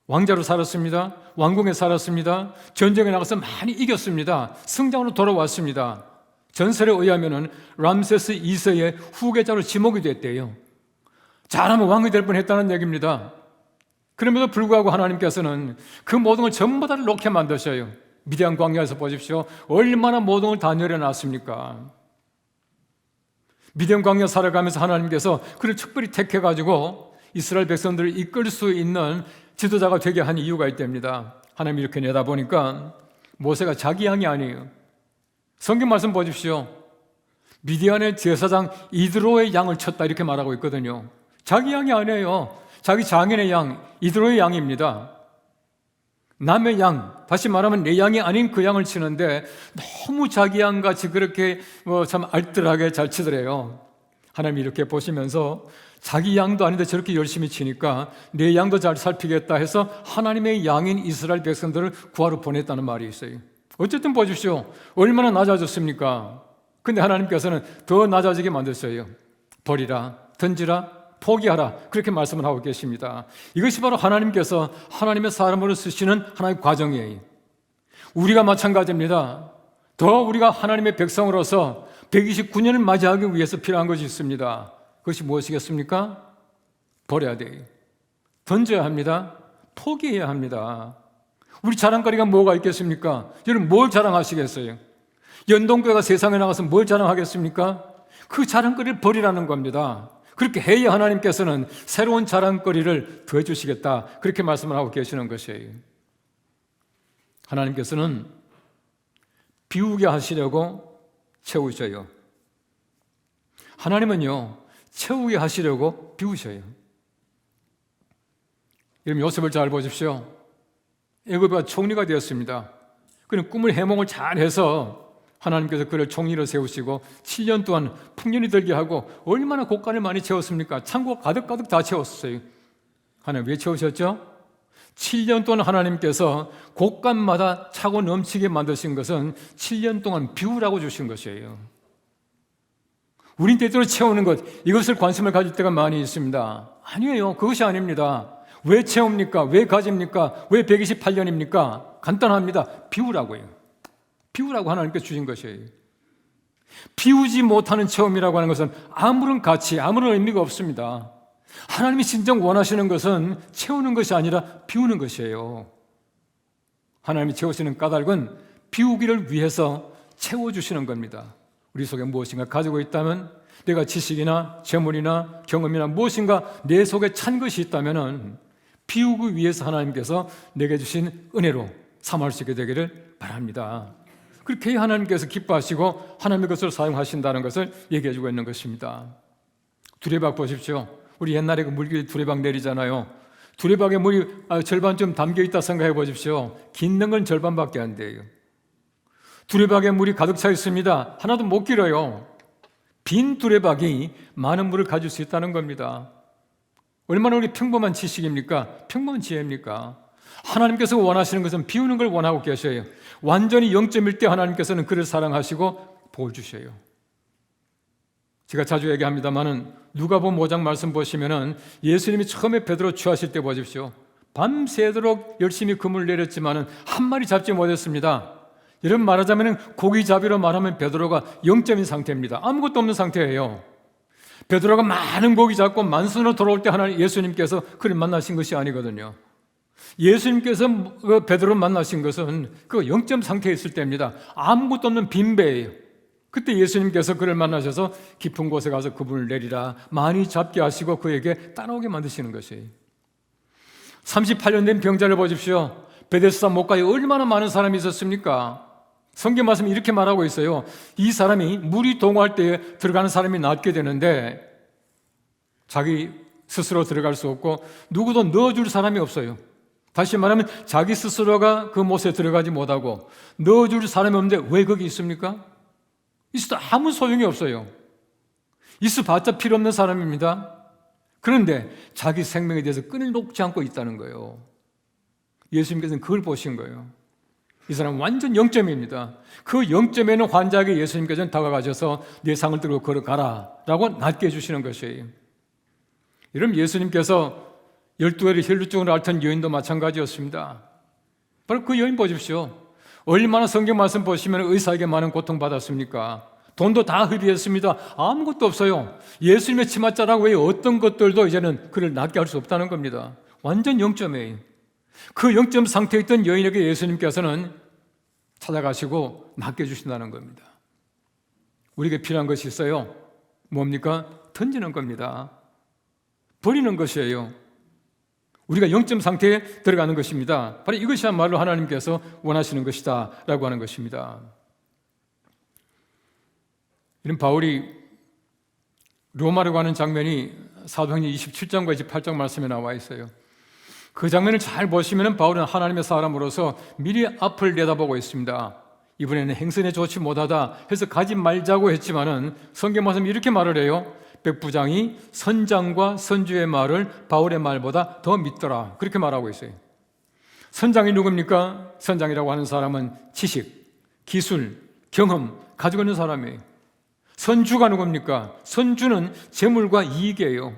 왕자로 살았습니다. 왕궁에 살았습니다. 전쟁에 나가서 많이 이겼습니다. 승장으로 돌아왔습니다. 전설에 의하면 람세스 2세의 후계자로 지목이 됐대요. 잘하면 왕이 될 뻔했다는 얘기입니다. 그럼에도 불구하고 하나님께서는 그 모든 걸 전부 다 놓게 만드셔요. 미디안 광야에서 보십시오. 얼마나 모든 걸 다 내려놨습니까? 미디안 광야 살아가면서 하나님께서 그를 특별히 택해가지고 이스라엘 백성들을 이끌 수 있는 지도자가 되게 한 이유가 있답니다. 하나님이 이렇게 내다보니까 모세가 자기 양이 아니에요. 성경 말씀 보십시오. 미디안의 제사장 이드로의 양을 쳤다 이렇게 말하고 있거든요. 자기 양이 아니에요. 자기 장인의 양, 이드로의 양입니다. 남의 양, 다시 말하면 내 양이 아닌 그 양을 치는데 너무 자기 양같이 그렇게 참 알뜰하게 잘 치더래요. 하나님이 이렇게 보시면서 자기 양도 아닌데 저렇게 열심히 치니까 내 양도 잘 살피겠다 해서 하나님의 양인 이스라엘 백성들을 구하러 보냈다는 말이 있어요. 어쨌든 보십시오. 얼마나 낮아졌습니까? 근데 하나님께서는 더 낮아지게 만드셨어요. 버리라, 던지라, 포기하라 그렇게 말씀을 하고 계십니다. 이것이 바로 하나님께서 하나님의 사람으로 쓰시는 하나의 과정이에요. 우리가 마찬가지입니다. 더 우리가 하나님의 백성으로서 129년을 맞이하기 위해서 필요한 것이 있습니다. 그것이 무엇이겠습니까? 버려야 돼요. 던져야 합니다. 포기해야 합니다. 우리 자랑거리가 뭐가 있겠습니까? 여러분 뭘 자랑하시겠어요? 연동교회가 세상에 나가서 뭘 자랑하겠습니까? 그 자랑거리를 버리라는 겁니다. 그렇게 해야 하나님께서는 새로운 자랑거리를 더해주시겠다 그렇게 말씀을 하고 계시는 것이에요. 하나님께서는 비우게 하시려고 채우셔요. 하나님은요 채우게 하시려고 비우셔요. 여러분 요셉을 잘 보십시오. 애굽의 총리가 되었습니다. 그는 꿈을 해몽을 잘해서 하나님께서 그를 총리로 세우시고 7년 동안 풍년이 들게 하고 얼마나 곡간을 많이 채웠습니까? 창고가 가득가득 다 채웠어요. 하나님 왜 채우셨죠? 7년 동안 하나님께서 곡간마다 차고 넘치게 만드신 것은 7년 동안 비우라고 주신 것이에요. 우린 때때로 채우는 것, 이것을 관심을 가질 때가 많이 있습니다. 아니에요. 그것이 아닙니다. 왜 채웁니까? 왜 가집니까? 왜 128년입니까? 간단합니다. 비우라고요. 비우라고 하나님께서 주신 것이에요. 비우지 못하는 체험이라고 하는 것은 아무런 가치, 아무런 의미가 없습니다. 하나님이 진정 원하시는 것은 채우는 것이 아니라 비우는 것이에요. 하나님이 채우시는 까닭은 비우기를 위해서 채워주시는 겁니다. 우리 속에 무엇인가 가지고 있다면, 내가 지식이나 재물이나 경험이나 무엇인가 내 속에 찬 것이 있다면 비우기 위해서 하나님께서 내게 주신 은혜로 삼을 수 있게 되기를 바랍니다. 그렇게 하나님께서 기뻐하시고 하나님의 것을 사용하신다는 것을 얘기해 주고 있는 것입니다. 두레박 보십시오. 우리 옛날에 그 물길 두레박 내리잖아요. 두레박에 물이 절반쯤 담겨있다 생각해 보십시오. 긴는 건 절반밖에 안 돼요. 두레박에 물이 가득 차 있습니다. 하나도 못 길어요. 빈 두레박이 많은 물을 가질 수 있다는 겁니다. 얼마나 우리 평범한 지식입니까? 평범한 지혜입니까? 하나님께서 원하시는 것은 비우는 걸 원하고 계셔요. 완전히 0.1 때 하나님께서는 그를 사랑하시고 복을 주셔요. 제가 자주 얘기합니다만은 누가복음 5장 말씀 보시면은 예수님이 처음에 베드로 취하실 때 보십시오. 밤새도록 열심히 그물을 내렸지만은 한 마리 잡지 못했습니다. 이런 말하자면은 고기잡이로 말하면 베드로가 0점인 상태입니다. 아무것도 없는 상태예요. 베드로가 많은 고기 잡고 만순으로 돌아올 때 하나님 예수님께서 그를 만나신 것이 아니거든요. 예수님께서 베드로 만나신 것은 그 0점 상태에 있을 때입니다. 아무것도 없는 빈배예요. 그때 예수님께서 그를 만나셔서 깊은 곳에 가서 그분을 내리라 많이 잡게 하시고 그에게 따라오게 만드시는 것이에요. 38년 된 병자를 보십시오. 베데스다 목가에 얼마나 많은 사람이 있었습니까? 성경 말씀이 이렇게 말하고 있어요. 이 사람이 물이 동호할 때 들어가는 사람이 낫게 되는데 자기 스스로 들어갈 수 없고 누구도 넣어줄 사람이 없어요. 다시 말하면 자기 스스로가 그 못에 들어가지 못하고 넣어줄 사람이 없는데 왜 거기 있습니까? 있어도 아무 소용이 없어요. 있어봤자 필요 없는 사람입니다. 그런데 자기 생명에 대해서 끈을 놓지 않고 있다는 거예요. 예수님께서는 그걸 보신 거예요. 이 사람은 완전 0점입니다. 그 0점에는 환자에게 예수님께서는 다가가셔서 내 상을 들고 걸어가라 라고 낫게 해주시는 것이에요. 여러분, 예수님께서 12개의 혈루증을 앓던 여인도 마찬가지였습니다. 바로 그 여인 보십시오. 얼마나 성경 말씀 보시면 의사에게 많은 고통받았습니까? 돈도 다 허비했습니다. 아무것도 없어요. 예수님의 치맛자락 외에 어떤 것들도 이제는 그를 낫게 할 수 없다는 겁니다. 완전 0점이에요. 그 0점 상태에 있던 여인에게 예수님께서는 찾아가시고 낫게 해주신다는 겁니다. 우리에게 필요한 것이 있어요. 뭡니까? 던지는 겁니다. 버리는 것이에요. 우리가 0점 상태에 들어가는 것입니다. 바로 이것이야말로 하나님께서 원하시는 것이다 라고 하는 것입니다. 이런 바울이 로마로 가는 장면이 사도행전 27장과 28장 말씀에 나와 있어요. 그 장면을 잘 보시면 바울은 하나님의 사람으로서 미리 앞을 내다보고 있습니다. 이번에는 행선에 좋지 못하다 해서 가지 말자고 했지만은 성경 말씀이 이렇게 말을 해요. 백부장이 선장과 선주의 말을 바울의 말보다 더 믿더라. 그렇게 말하고 있어요. 선장이 누굽니까? 선장이라고 하는 사람은 지식, 기술, 경험 가지고 있는 사람이에요. 선주가 누굽니까? 선주는 재물과 이익이에요.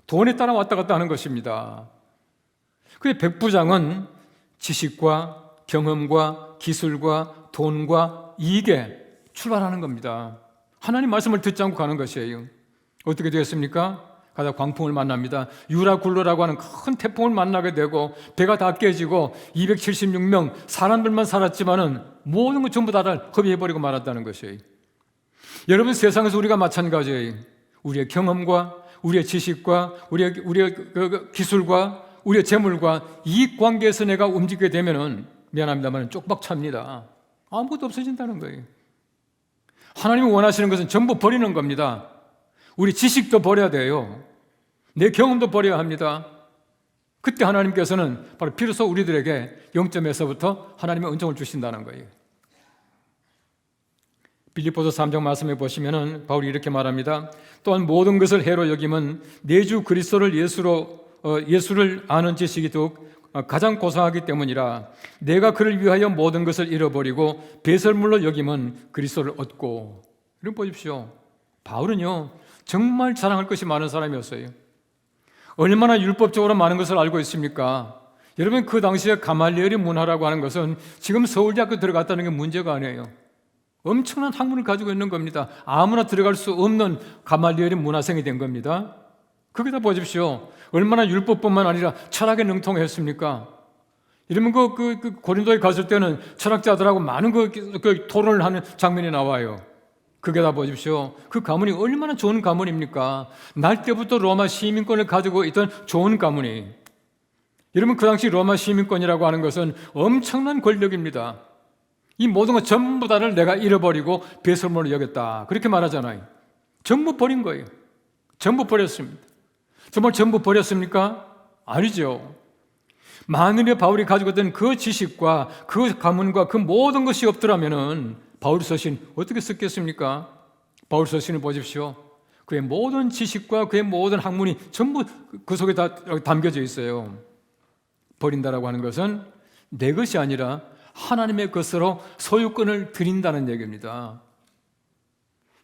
돈에 따라 왔다 갔다 하는 것입니다. 그런데 백부장은 지식과 경험과 기술과 돈과 이익에 출발하는 겁니다. 하나님 말씀을 듣지 않고 가는 것이에요. 어떻게 되었습니까? 가다 광풍을 만납니다. 유라굴로라고 하는 큰 태풍을 만나게 되고 배가 다 깨지고 276명 사람들만 살았지만은 모든 것 전부 다를 허비해버리고 말았다는 것이에요. 여러분, 세상에서 우리가 마찬가지예요. 우리의 경험과 우리의 지식과 우리의 기술과 우리의 재물과 이익 관계에서 내가 움직이게 되면은 미안합니다만 쪽박 찹니다. 아무것도 없어진다는 거예요. 하나님이 원하시는 것은 전부 버리는 겁니다. 우리 지식도 버려야 돼요. 내 경험도 버려야 합니다. 그때 하나님께서는 바로 비로소 우리들에게 0점에서부터 하나님의 은총을 주신다는 거예요. 빌립보서 3장 말씀에 보시면은 바울이 이렇게 말합니다. 또한 모든 것을 해로 여김은 내 주 그리스도를 예수를 아는 지식이 더욱 가장 고상하기 때문이라. 내가 그를 위하여 모든 것을 잃어버리고 배설물로 여김은 그리스도를 얻고. 이런 보십시오. 바울은요 정말 자랑할 것이 많은 사람이었어요. 얼마나 율법적으로 많은 것을 알고 있습니까? 여러분, 그 당시에 가말리엘의 문화라고 하는 것은 지금 서울대학교 들어갔다는 게 문제가 아니에요. 엄청난 학문을 가지고 있는 겁니다. 아무나 들어갈 수 없는 가말리엘의 문화생이 된 겁니다. 거기다 보십시오. 얼마나 율법뿐만 아니라 철학에 능통했습니까? 이러면 고린도에 갔을 때는 철학자들하고 많은 토론을 하는 장면이 나와요. 거기다 보십시오. 그 가문이 얼마나 좋은 가문입니까? 날 때부터 로마 시민권을 가지고 있던 좋은 가문이. 여러분, 그 당시 로마 시민권이라고 하는 것은 엄청난 권력입니다. 이 모든 것 전부 다를 내가 잃어버리고 배설물로 여겼다. 그렇게 말하잖아요. 전부 버린 거예요. 전부 버렸습니다. 정말 전부 버렸습니까? 아니죠. 만일에 바울이 가지고 있던 그 지식과 그 가문과 그 모든 것이 없더라면은 바울 서신 어떻게 썼겠습니까? 바울 서신을 보십시오. 그의 모든 지식과 그의 모든 학문이 전부 그 속에 다 담겨져 있어요. 버린다라고 하는 것은 내 것이 아니라 하나님의 것으로 소유권을 드린다는 얘기입니다.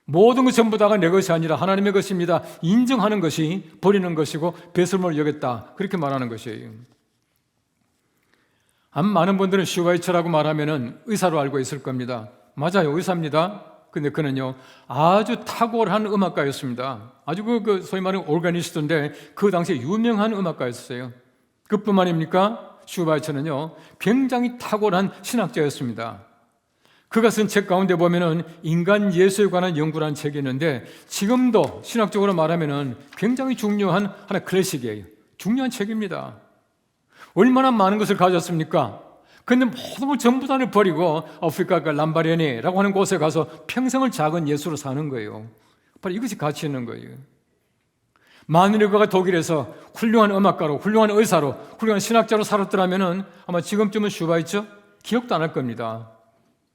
모든 것 전부 다가 내 것이 아니라 하나님의 것입니다. 인정하는 것이 버리는 것이고 배설물을 여겼다. 그렇게 말하는 것이에요. 많은 분들은 슈바이처라고 말하면 의사로 알고 있을 겁니다. 맞아요, 의사입니다. 근데 그는요 아주 탁월한 음악가였습니다. 아주 소위 말하는 오르가니스트인데 그 당시에 유명한 음악가였어요. 그뿐만입니까? 슈바이처는요 굉장히 탁월한 신학자였습니다. 그가 쓴 책 가운데 보면은 인간 예수에 관한 연구라는 책이 있는데 지금도 신학적으로 말하면은 굉장히 중요한 하나의 클래식이에요. 중요한 책입니다. 얼마나 많은 것을 가졌습니까? 근데 모든 걸 전부 다를 버리고 아프리카 람바레네라고 하는 곳에 가서 평생을 작은 예수로 사는 거예요. 바로 이것이 가치 있는 거예요. 만일에 그가 독일에서 훌륭한 음악가로, 훌륭한 의사로, 훌륭한 신학자로 살았더라면 아마 지금쯤은 슈바이처 기억도 안 할 겁니다.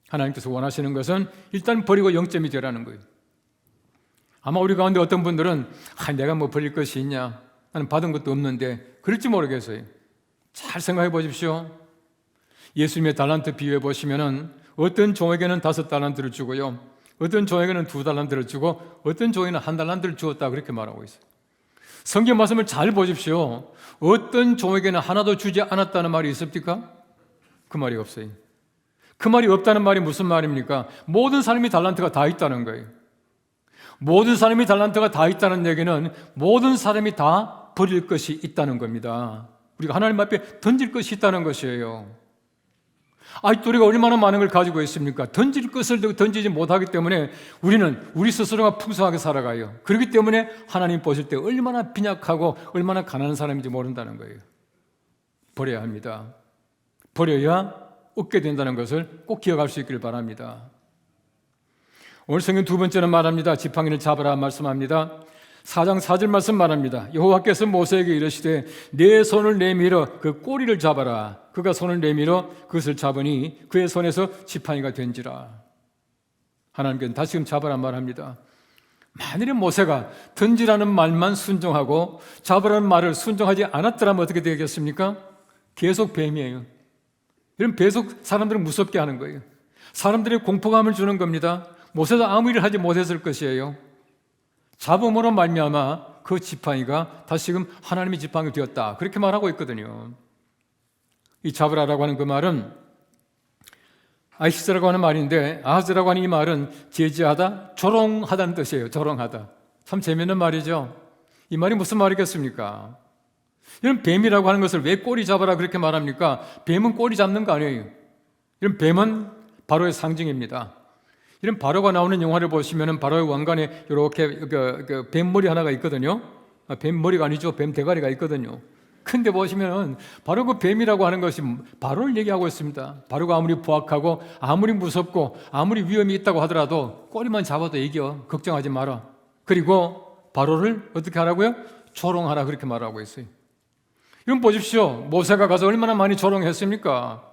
하나님께서 원하시는 것은 일단 버리고 0점이 되라는 거예요. 아마 우리 가운데 어떤 분들은 내가 뭐 버릴 것이 있냐, 나는 받은 것도 없는데 그럴지 모르겠어요. 잘 생각해 보십시오. 예수님의 달란트 비유해 보시면은 어떤 종에게는 5달란트를 주고요, 어떤 종에게는 2달란트를 주고 어떤 종에게는 1달란트를 주었다 그렇게 말하고 있어요. 성경 말씀을 잘 보십시오. 어떤 종에게는 하나도 주지 않았다는 말이 있습니까? 그 말이 없어요. 그 말이 없다는 말이 무슨 말입니까? 모든 사람이 달란트가 다 있다는 거예요. 모든 사람이 달란트가 다 있다는 얘기는 모든 사람이 다 버릴 것이 있다는 겁니다. 우리가 하나님 앞에 던질 것이 있다는 것이에요. 아직도 우리가 얼마나 많은 걸 가지고 있습니까? 던질 것을 던지지 못하기 때문에 우리는 우리 스스로가 풍성하게 살아가요. 그렇기 때문에 하나님 보실 때 얼마나 빈약하고 얼마나 가난한 사람인지 모른다는 거예요. 버려야 합니다. 버려야 얻게 된다는 것을 꼭 기억할 수 있기를 바랍니다. 오늘 성경 두 번째는 말합니다. 지팡이를 잡아라 말씀합니다. 4장 4절 말씀 말합니다. 여호와께서 모세에게 이르시되 내 손을 내밀어 그 꼬리를 잡아라. 그가 손을 내밀어 그것을 잡으니 그의 손에서 지팡이가 된지라. 하나님께서 다시금 잡아라 말합니다. 만일에 모세가 던지라는 말만 순종하고 잡으라는 말을 순종하지 않았더라면 어떻게 되겠습니까? 계속 뱀이에요. 이런 계속 사람들을 무섭게 하는 거예요. 사람들의 공포감을 주는 겁니다. 모세도 아무 일을 하지 못했을 것이에요. 잡음으로 말미암아 그 지팡이가 다시금 하나님의 지팡이 되었다 그렇게 말하고 있거든요. 이 잡으라라고 하는 그 말은 아이시스라고 하는 말인데, 아하즈라고 하는 이 말은 제지하다, 조롱하다는 뜻이에요. 조롱하다. 참 재미있는 말이죠. 이 말이 무슨 말이겠습니까? 이런 뱀이라고 하는 것을 왜 꼬리 잡아라 그렇게 말합니까? 뱀은 꼬리 잡는 거 아니에요. 이런 뱀은 바로의 상징입니다. 이런 바로가 나오는 영화를 보시면 바로의 왕관에 이렇게 뱀머리 하나가 있거든요. 뱀머리가 아니죠. 뱀 대가리가 있거든요. 근데 보시면 바로 그 뱀이라고 하는 것이 바로를 얘기하고 있습니다. 바로가 아무리 부악하고 아무리 무섭고 아무리 위험이 있다고 하더라도 꼬리만 잡아도 이겨. 걱정하지 마라. 그리고 바로를 어떻게 하라고요? 조롱하라 그렇게 말하고 있어요. 이건 보십시오. 모세가 가서 얼마나 많이 조롱했습니까?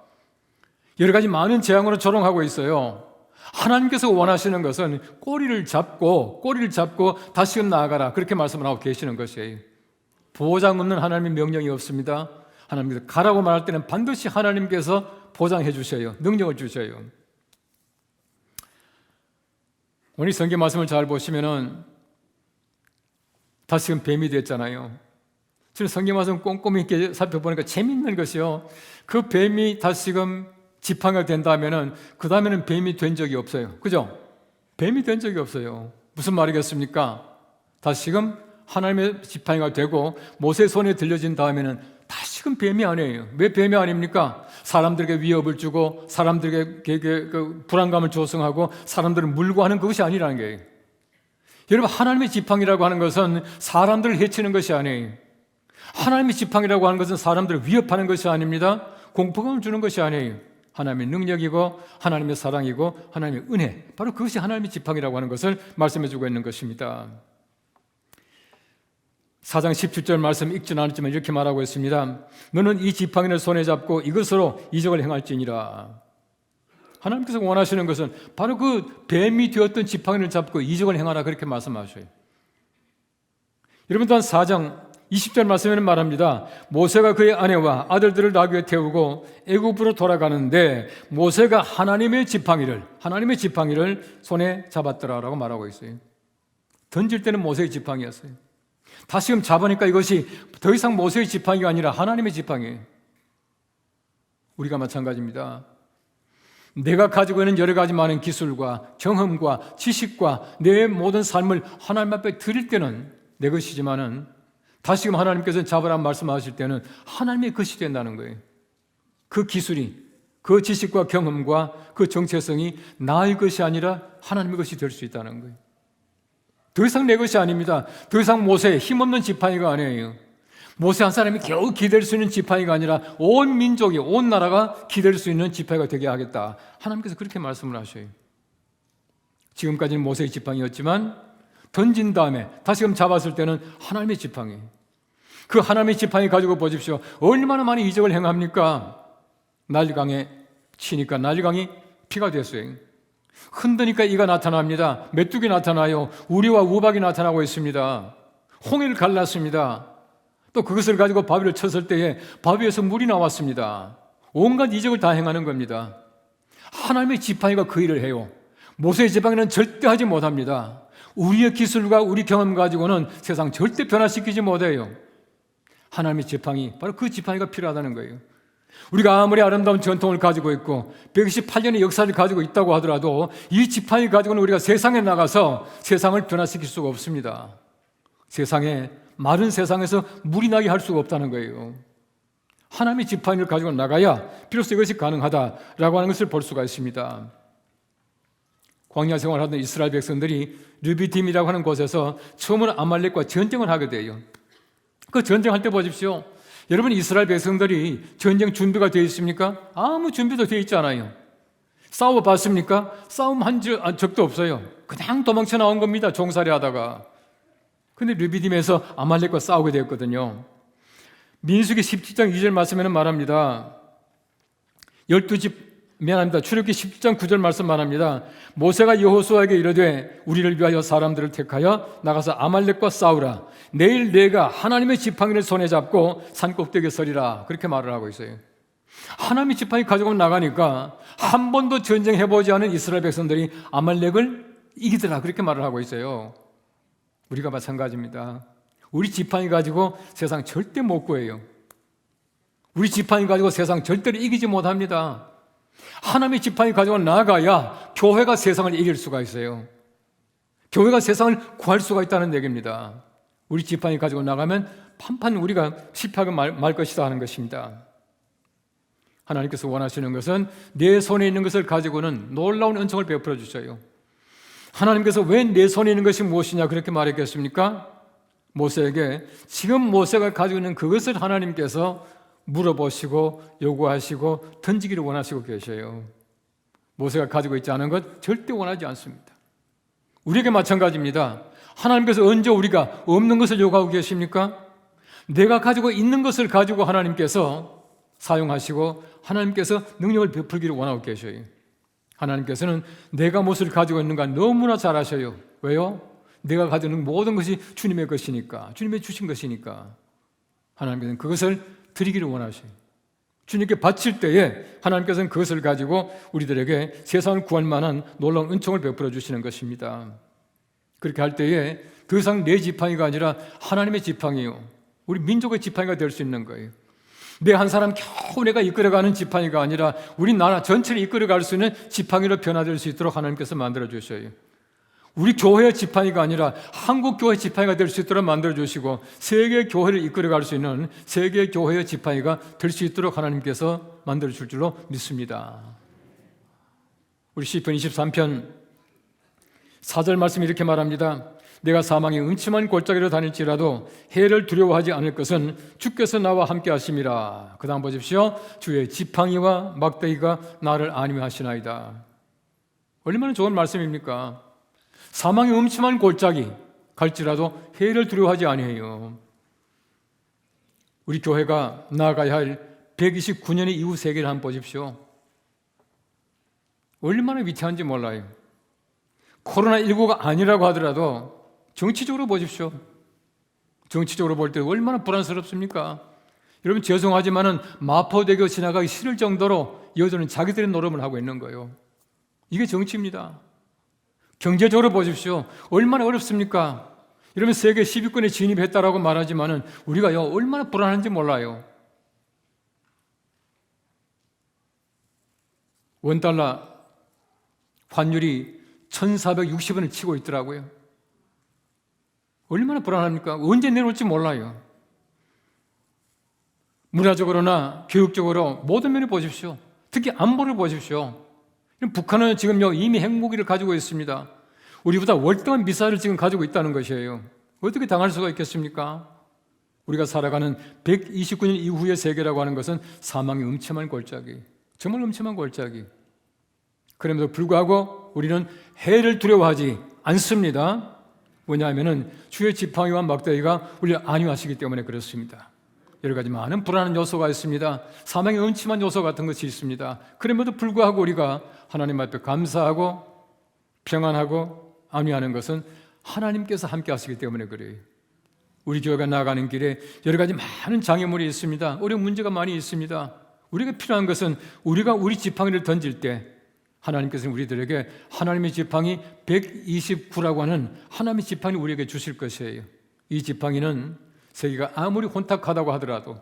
여러 가지 많은 재앙으로 조롱하고 있어요. 하나님께서 원하시는 것은 꼬리를 잡고 다시금 나아가라 그렇게 말씀을 하고 계시는 것이에요. 보장 없는 하나님의 명령이 없습니다. 하나님께서 가라고 말할 때는 반드시 하나님께서 보장해 주셔요. 능력을 주셔요. 오늘 성경 말씀을 잘 보시면은 다시금 뱀이 됐잖아요. 저는 성경 말씀 꼼꼼히 이렇게 살펴보니까 재밌는 것이요. 그 뱀이 다시금 지팡이가 된다면은 그 다음에는 뱀이 된 적이 없어요. 그죠? 뱀이 된 적이 없어요. 무슨 말이겠습니까? 다시금 하나님의 지팡이가 되고 모세 손에 들려진 다음에는 다시금 뱀이 아니에요. 왜 뱀이 아닙니까? 사람들에게 위협을 주고 사람들에게 그 불안감을 조성하고 사람들을 물고 하는 그것이 아니라는 거예요. 여러분, 하나님의 지팡이라고 하는 것은 사람들을 해치는 것이 아니에요. 하나님의 지팡이라고 하는 것은 사람들을 위협하는 것이 아닙니다. 공포감을 주는 것이 아니에요. 하나님의 능력이고 하나님의 사랑이고 하나님의 은혜, 바로 그것이 하나님의 지팡이라고 하는 것을 말씀해주고 있는 것입니다. 4장 17절 말씀 읽지는 않았지만 이렇게 말하고 있습니다. 너는 이 지팡이를 손에 잡고 이것으로 이적을 행할지니라. 하나님께서 원하시는 것은 바로 그 뱀이 되었던 지팡이를 잡고 이적을 행하라 그렇게 말씀하셔요. 여러분, 또한 4장 20절 말씀에는 말합니다. 모세가 그의 아내와 아들들을 나귀에 태우고 애굽으로 돌아가는데 모세가 하나님의 지팡이를 손에 잡았더라라고 말하고 있어요. 던질 때는 모세의 지팡이였어요. 다시금 잡으니까 이것이 더 이상 모세의 지팡이가 아니라 하나님의 지팡이에요. 우리가 마찬가지입니다. 내가 가지고 있는 여러 가지 많은 기술과 경험과 지식과 내 모든 삶을 하나님 앞에 드릴 때는 내 것이지만은 다시금 하나님께서 잡으라는 말씀하실 때는 하나님의 것이 된다는 거예요. 그 기술이, 그 지식과 경험과 그 정체성이 나의 것이 아니라 하나님의 것이 될 수 있다는 거예요. 더 이상 내 것이 아닙니다. 더 이상 모세의 힘없는 지팡이가 아니에요. 모세 한 사람이 겨우 기댈 수 있는 지팡이가 아니라 온 민족이, 온 나라가 기댈 수 있는 지팡이가 되게 하겠다. 하나님께서 그렇게 말씀을 하셔요. 지금까지는 모세의 지팡이였지만 던진 다음에 다시금 잡았을 때는 하나님의 지팡이. 그 하나님의 지팡이 가지고 보십시오. 얼마나 많이 이적을 행합니까? 난리강에 치니까 난리강이 피가 됐어요. 흔드니까 이가 나타납니다. 메뚜기 나타나요. 우리와 우박이 나타나고 있습니다. 홍해를 갈랐습니다. 또 그것을 가지고 바위를 쳤을 때에 바위에서 물이 나왔습니다. 온갖 이적을 다 행하는 겁니다. 하나님의 지팡이가 그 일을 해요. 모세의 지팡이는 절대 하지 못합니다. 우리의 기술과 우리 경험 가지고는 세상 절대 변화시키지 못해요. 하나님의 지팡이, 바로 그 지팡이가 필요하다는 거예요. 우리가 아무리 아름다운 전통을 가지고 있고 128년의 역사를 가지고 있다고 하더라도 이 지팡이 가지고는 우리가 세상에 나가서 세상을 변화시킬 수가 없습니다. 세상에, 마른 세상에서 물이 나게 할 수가 없다는 거예요. 하나님의 지팡이를 가지고 나가야 비로소 이것이 가능하다라고 하는 것을 볼 수가 있습니다. 광야 생활하던 이스라엘 백성들이 르비딤이라고 하는 곳에서 처음으로 아말렉과 전쟁을 하게 돼요. 그 전쟁할 때 보십시오. 여러분, 이스라엘 백성들이 전쟁 준비가 되어 있습니까? 아무 준비도 되어 있지 않아요. 싸워봤습니까? 싸움한 적도 없어요. 그냥 도망쳐 나온 겁니다. 종살이 하다가. 근데 르비딤에서 아말렉과 싸우게 되었거든요. 민수기 17장 2절 말씀에는 말합니다. 12집 출애굽기 17장 9절 말씀 말합니다. 모세가 여호수아에게 이르되 우리를 위하여 사람들을 택하여 나가서 아말렉과 싸우라. 내일 내가 하나님의 지팡이를 손에 잡고 산꼭대기에 서리라. 그렇게 말을 하고 있어요. 하나님의 지팡이 가지고 나가니까 한 번도 전쟁해보지 않은 이스라엘 백성들이 아말렉을 이기더라. 그렇게 말을 하고 있어요. 우리가 마찬가지입니다. 우리 지팡이 가지고 세상 절대 못 구해요. 우리 지팡이 가지고 세상 절대로 이기지 못합니다. 하나님의 지팡이 가지고 나가야 교회가 세상을 이길 수가 있어요. 교회가 세상을 구할 수가 있다는 얘기입니다. 우리 지팡이 가지고 나가면 판판 우리가 실패하고 말 것이다 하는 것입니다. 하나님께서 원하시는 것은 내 손에 있는 것을 가지고는 놀라운 은총을 베풀어 주셔요. 하나님께서 왜 내 손에 있는 것이 무엇이냐 그렇게 말했겠습니까? 모세에게 지금 모세가 가지고 있는 그것을 하나님께서 물어보시고 요구하시고 던지기를 원하시고 계셔요. 모세가 가지고 있지 않은 것 절대 원하지 않습니다. 우리에게 마찬가지입니다. 하나님께서 언제 우리가 없는 것을 요구하고 계십니까? 내가 가지고 있는 것을 가지고 하나님께서 사용하시고 하나님께서 능력을 베풀기를 원하고 계셔요. 하나님께서는 내가 무엇을 가지고 있는가 너무나 잘 아셔요. 왜요? 내가 가지고 있는 모든 것이 주님의 것이니까, 주님의 주신 것이니까 하나님께서는 그것을 드리기를 원하셔요. 주님께 바칠 때에 하나님께서는 그것을 가지고 우리들에게 세상을 구할 만한 놀라운 은총을 베풀어 주시는 것입니다. 그렇게 할 때에 더 이상 내 지팡이가 아니라 하나님의 지팡이요, 우리 민족의 지팡이가 될 수 있는 거예요. 내 한 사람 겨우 내가 이끌어가는 지팡이가 아니라 우리 나라 전체를 이끌어갈 수 있는 지팡이로 변화될 수 있도록 하나님께서 만들어 주셔요. 우리 교회의 지팡이가 아니라 한국 교회 지팡이가 될 수 있도록 만들어 주시고 세계 교회를 이끌어갈 수 있는 세계 교회의 지팡이가 될 수 있도록 하나님께서 만들어 줄 줄로 믿습니다. 우리 시편 23편 4절 말씀이 이렇게 말합니다. 내가 사망의 음침한 골짜기로 다닐지라도 해를 두려워하지 않을 것은 주께서 나와 함께 하심이라. 그 다음 보십시오. 주의 지팡이와 막대기가 나를 안위하시나이다. 얼마나 좋은 말씀입니까? 사망의 음침한 골짜기 갈지라도 해를 두려워하지 아니해요. 우리 교회가 나아가야 할 129년의 이후 세계를 한번 보십시오. 얼마나 위태한지 몰라요. 코로나19가 아니라고 하더라도 정치적으로 보십시오. 정치적으로 볼 때 얼마나 불안스럽습니까? 여러분 죄송하지만은 마포대교 지나가기 싫을 정도로 여전히 자기들의 노름을 하고 있는 거예요. 이게 정치입니다. 경제적으로 보십시오. 얼마나 어렵습니까? 여러분 세계 10위권에 진입했다라고 말하지만은 우리가요 얼마나 불안한지 몰라요. 원달러 환율이 1,460원을 치고 있더라고요. 얼마나 불안합니까? 언제 내려올지 몰라요. 문화적으로나 교육적으로 모든 면을 보십시오. 특히 안보를 보십시오. 북한은 지금 이미 핵무기를 가지고 있습니다. 우리보다 월등한 미사일을 지금 가지고 있다는 것이에요. 어떻게 당할 수가 있겠습니까? 우리가 살아가는 129년 이후의 세계라고 하는 것은 사망의 음침한 골짜기, 정말 음침한 골짜기. 그럼에도 불구하고 우리는 해를 두려워하지 않습니다. 왜냐하면 주의 지팡이와 막대기가 우리를 안위하시기 때문에 그렇습니다. 여러 가지 많은 불안한 요소가 있습니다. 사망의 음침한 요소 같은 것이 있습니다. 그럼에도 불구하고 우리가 하나님 앞에 감사하고 평안하고 안위하는 것은 하나님께서 함께 하시기 때문에 그래요. 우리 교회가 나아가는 길에 여러 가지 많은 장애물이 있습니다. 어려운 문제가 많이 있습니다. 우리가 필요한 것은 우리가 우리 지팡이를 던질 때 하나님께서는 우리들에게 하나님의 지팡이 129라고 하는 하나님의 지팡이를 우리에게 주실 것이에요. 이 지팡이는 세계가 아무리 혼탁하다고 하더라도,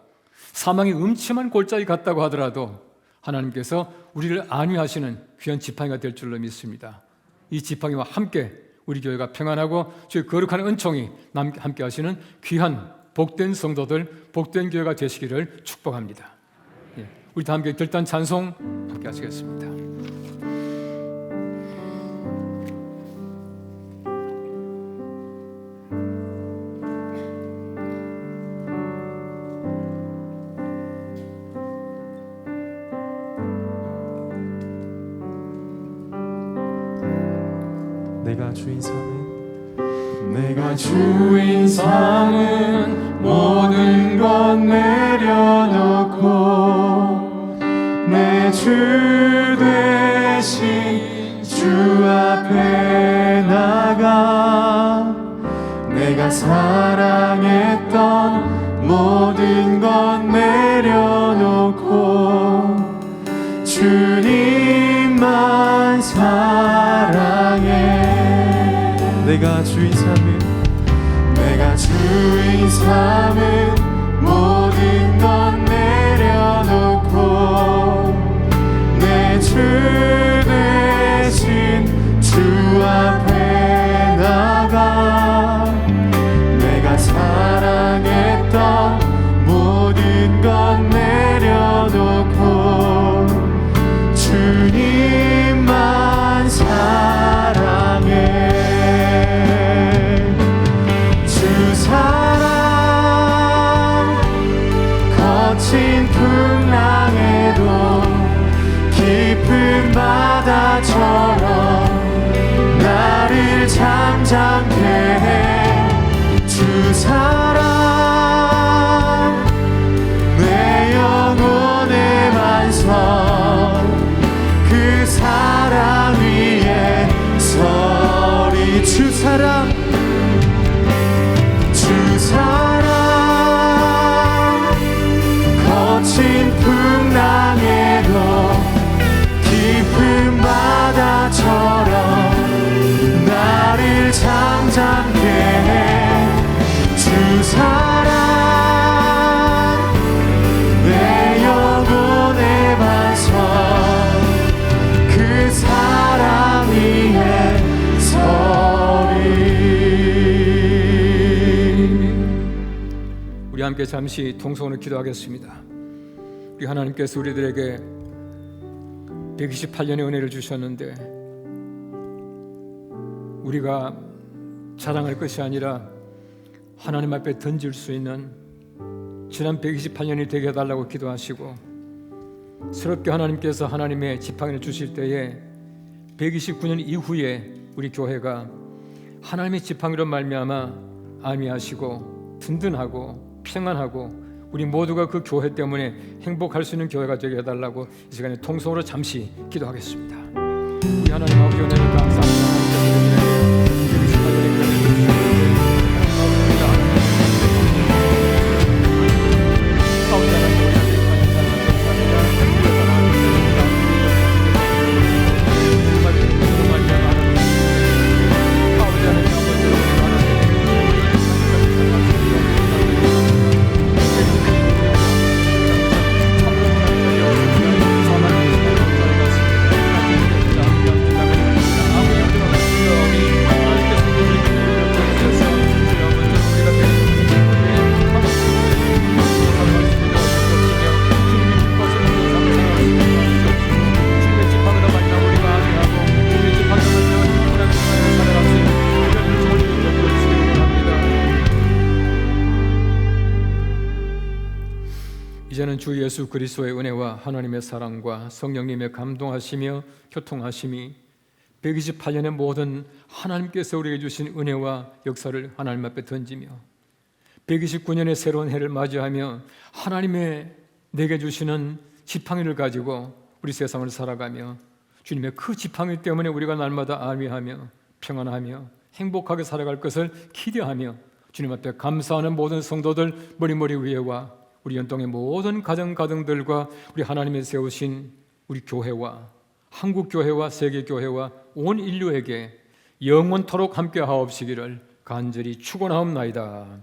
사망의 음침한 골짜기 같다고 하더라도 하나님께서 우리를 안위하시는 귀한 지팡이가 될 줄로 믿습니다. 이 지팡이와 함께 우리 교회가 평안하고 주의 거룩한 은총이 함께 하시는 귀한 복된 성도들, 복된 교회가 되시기를 축복합니다. 우리 다 함께 결단 찬송 함께 하시겠습니다. 내가 주인 삼은 주인 삼은 모든 것 내려놓고 내 주 되신 주 앞에 나가 내가 사랑했던 모든 것 내려놓고 주님만 사랑해. 내가 주인 삼은 모든 것 내려놓고 내 주 대신 주 앞에 나가 내가 사랑했던 모든 것 내려놓고 주님만 사랑해. 주 사랑 거친 풍랑에도 깊은 바다처럼 나를 잠잠케 해. 주 사랑 내 영혼의 반석 그 사랑 위에 서리. 주 사랑 거친 풍랑에도 깊은 바다처럼 나를 잠잠케 해. 주 사랑 내 영혼의 반석 그 사랑 위에 서리. 우리 함께 잠시 통성으로 기도하겠습니다. 우리 하나님께서 우리들에게 128년의 은혜를 주셨는데 우리가 자랑할 것이 아니라 하나님 앞에 던질 수 있는 지난 128년이 되게 해달라고 기도하시고, 새롭게 하나님께서 하나님의 지팡이를 주실 때에 129년 이후에 우리 교회가 하나님의 지팡이로 말미암아 안위하시고 든든하고 평안하고 우리 모두가 그 교회 때문에 행복할 수 있는 교회가 되게 해달라고 이 시간에 통성으로 잠시 기도하겠습니다. 우리 하나님 아버지 은혜를 감사합니다. 이제는 주 예수 그리스도의 은혜와 하나님의 사랑과 성령님의 감동하시며 교통하심이 128년의 모든 하나님께서 우리에게 주신 은혜와 역사를 하나님 앞에 던지며 129년의 새로운 해를 맞이하며 하나님의 내게 주시는 지팡이를 가지고 우리 세상을 살아가며 주님의 그 지팡이 때문에 우리가 날마다 안위하며 평안하며 행복하게 살아갈 것을 기대하며 주님 앞에 감사하는 모든 성도들 머리 위에와 우리 연동의 모든 가정들과 우리 하나님이 세우신 우리 교회와 한국 교회와 세계 교회와 온 인류에게 영원토록 함께 하옵시기를 간절히 축원하옵나이다.